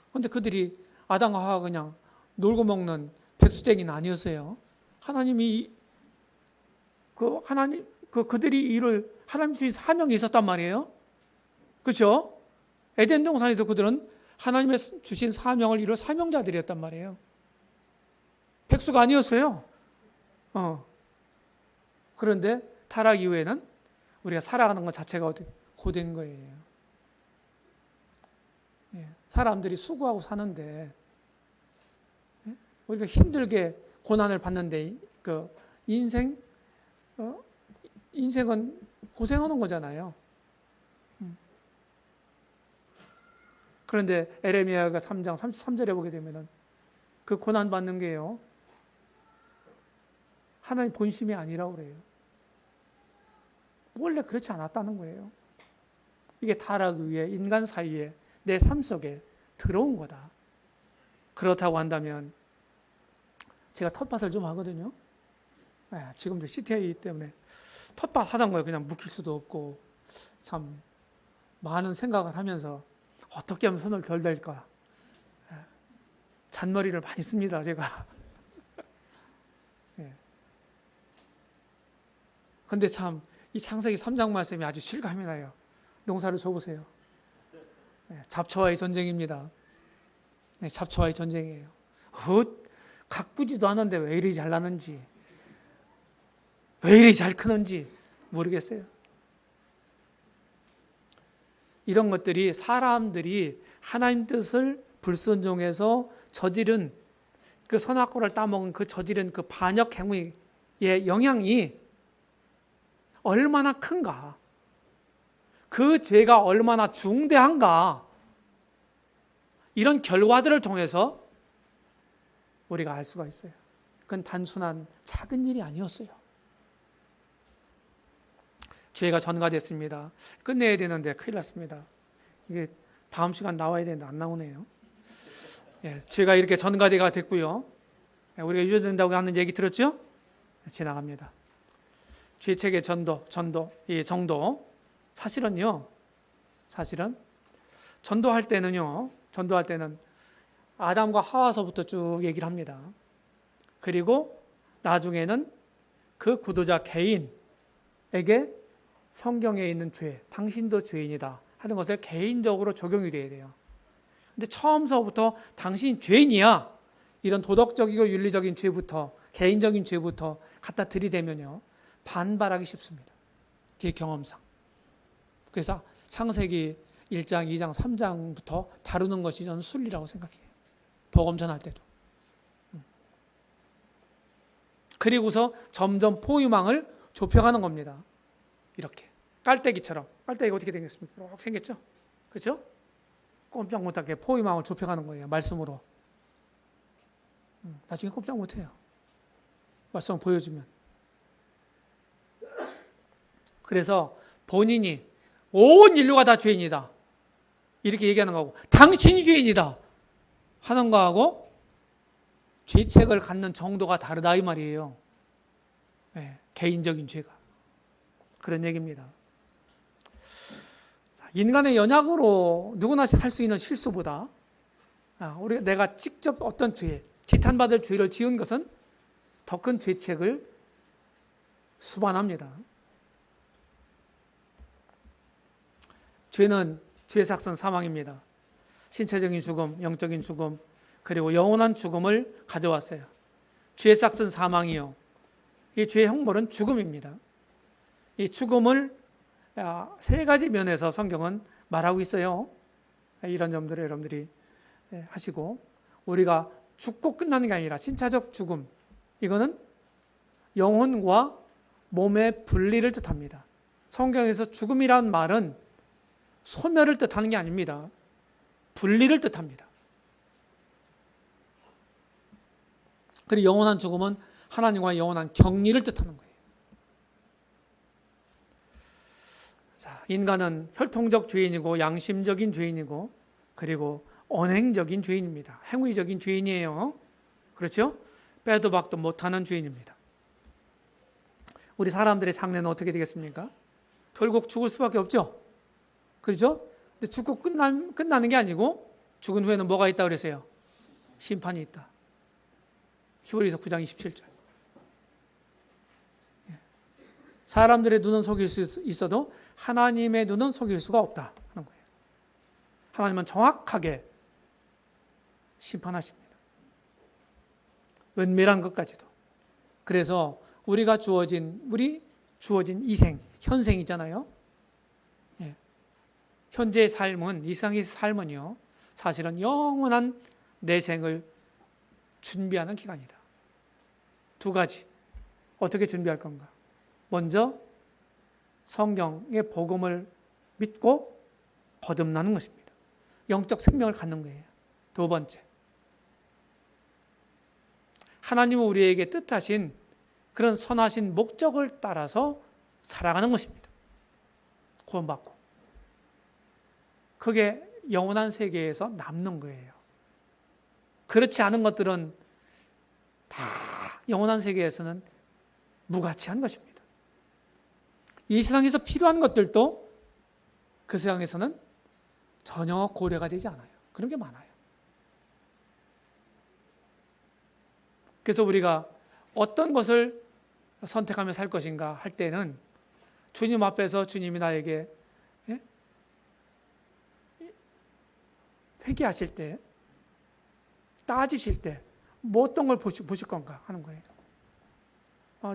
그런데 그들이 아담과 하와가 그냥 놀고 먹는 백수쟁이는 아니었어요. 하나님이 그들이 일을 하나님 주신 사명이 있었단 말이에요. 그렇죠? 에덴 동산에도 그들은 하나님의 주신 사명을 이룰 사명자들이었단 말이에요. 백수가 아니었어요. 그런데 타락 이후에는 우리가 살아가는 것 자체가 고된 거예요. 사람들이 수고하고 사는데 우리가 힘들게 고난을 받는데 그 인생은 고생하는 거잖아요. 그런데 에레미야가 3장 33절에 보게 되면은 그 고난 받는 게요. 하나님 본심이 아니라고 그래요. 원래 그렇지 않았다는 거예요. 이게 타락 위에 인간 사이에 내 삶 속에 들어온 거다. 그렇다고 한다면 제가 텃밭을 좀 하거든요. 지금도 CTA 때문에 텃밭 하던 거에 그냥 묵힐 수도 없고 참 많은 생각을 하면서 어떻게 하면 손을 덜 댈까. 잔머리를 많이 씁니다, 제가. 그런데 참 이 창세기 3장 말씀이 아주 실감이 나요. 농사를 줘보세요. 잡초와의 전쟁입니다. 잡초와의 전쟁이에요. 가꾸지도 않은데 왜 이리 잘 나는지, 왜 이리 잘 크는지 모르겠어요. 이런 것들이 사람들이 하나님 뜻을 불순종해서 저지른 그 선악과를 따먹은 그 저지른 그 반역 행위의 영향이 얼마나 큰가, 그 죄가 얼마나 중대한가, 이런 결과들을 통해서 우리가 알 수가 있어요. 그건 단순한 작은 일이 아니었어요. 죄가 전가됐습니다. 끝내야 되는데 큰일 났습니다. 이게 다음 시간 나와야 되는데 안 나오네요. 예, 죄가 이렇게 전가대가 됐고요. 예, 우리가 유죄된다고 하는 얘기 들었죠? 지나갑니다. 죄책의 이 정도. 사실은 전도할 때는 아담과 하와서부터 쭉 얘기를 합니다. 그리고 나중에는 그 구도자 개인에게 성경에 있는 죄, 당신도 죄인이다 하는 것을 개인적으로 적용이 돼야 돼요. 근데 처음서부터 당신 죄인이야, 이런 도덕적이고 윤리적인 죄부터, 개인적인 죄부터 갖다 들이대면요, 반발하기 쉽습니다. 제 경험상. 그래서 창세기 1장, 2장, 3장부터 다루는 것이 저는 순리라고 생각해요. 복음 전할 때도. 그리고서 점점 포유망을 좁혀가는 겁니다. 이렇게 깔때기처럼. 깔때기가 어떻게 생겼습니까? 이렇게 생겼죠? 그렇죠? 꼼짝 못하게 포유망을 좁혀가는 거예요. 말씀으로. 나중에 꼼짝 못해요. 말씀 보여주면. 그래서 본인이 온 인류가 다 죄인이다, 이렇게 얘기하는 거하고 당신이 죄인이다 하는 거하고 죄책을 갖는 정도가 다르다 이 말이에요. 네, 개인적인 죄가. 그런 얘기입니다. 인간의 연약으로 누구나 할 수 있는 실수보다 내가 직접 어떤 죄, 지탄받을 죄를 지은 것은 더 큰 죄책을 수반합니다. 죄는 죄의 삭선 사망입니다. 신체적인 죽음, 영적인 죽음, 그리고 영원한 죽음을 가져왔어요. 죄의 삭선 사망이요, 이 죄의 형벌은 죽음입니다. 이 죽음을 세 가지 면에서 성경은 말하고 있어요. 이런 점들을 여러분들이 하시고, 우리가 죽고 끝나는 게 아니라 신차적 죽음, 이거는 영혼과 몸의 분리를 뜻합니다. 성경에서 죽음이란 말은 소멸을 뜻하는 게 아닙니다. 분리를 뜻합니다. 그리고 영원한 죽음은 하나님과 영원한 격리를 뜻하는 거예요. 자, 인간은 혈통적 죄인이고 양심적인 죄인이고 그리고 언행적인 죄인입니다. 행위적인 죄인이에요. 그렇죠? 빼도 박도 못하는 죄인입니다. 우리 사람들의 장래는 어떻게 되겠습니까? 결국 죽을 수밖에 없죠. 그렇죠? 근데 죽고 끝나는 게 아니고 죽은 후에는 뭐가 있다고 그랬어요? 심판이 있다. 히브리서 9장 27절. 사람들의 눈은 속일 수 있어도 하나님의 눈은 속일 수가 없다 하는 거예요. 하나님은 정확하게 심판하십니다. 은밀한 것까지도. 그래서 우리가 주어진 이생, 현생이잖아요. 현재의 삶은, 이상의 삶은요, 사실은 영원한 내생을 준비하는 기간이다. 두 가지. 어떻게 준비할 건가? 먼저 성경의 복음을 믿고 거듭나는 것입니다. 영적 생명을 갖는 거예요. 두 번째, 하나님은 우리에게 뜻하신 그런 선하신 목적을 따라서 살아가는 것입니다. 구원받고. 그게 영원한 세계에서 남는 거예요. 그렇지 않은 것들은 다 영원한 세계에서는 무가치한 것입니다. 이 세상에서 필요한 것들도 그 세상에서는 전혀 고려가 되지 않아요. 그런 게 많아요. 그래서 우리가 어떤 것을 선택하며 살 것인가 할 때는 주님 앞에서 주님이 나에게 회개하실 때, 따지실 때, 뭐 어떤 걸 보실 건가 하는 거예요.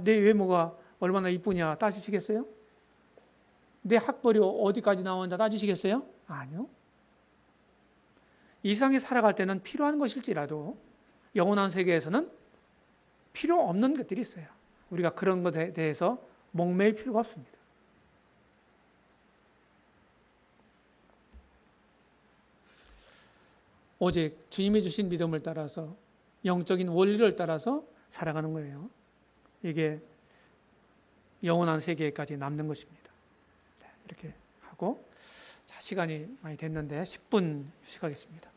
내 외모가 얼마나 이쁘냐 따지시겠어요? 내 학벌이 어디까지 나오는지 따지시겠어요? 아니요. 이 세상에 살아갈 때는 필요한 것일지라도 영원한 세계에서는 필요 없는 것들이 있어요. 우리가 그런 것에 대해서 목매일 필요가 없습니다. 오직 주님이 주신 믿음을 따라서, 영적인 원리를 따라서 살아가는 거예요. 이게 영원한 세계까지 남는 것입니다. 이렇게 하고 자, 시간이 많이 됐는데 10분 휴식하겠습니다.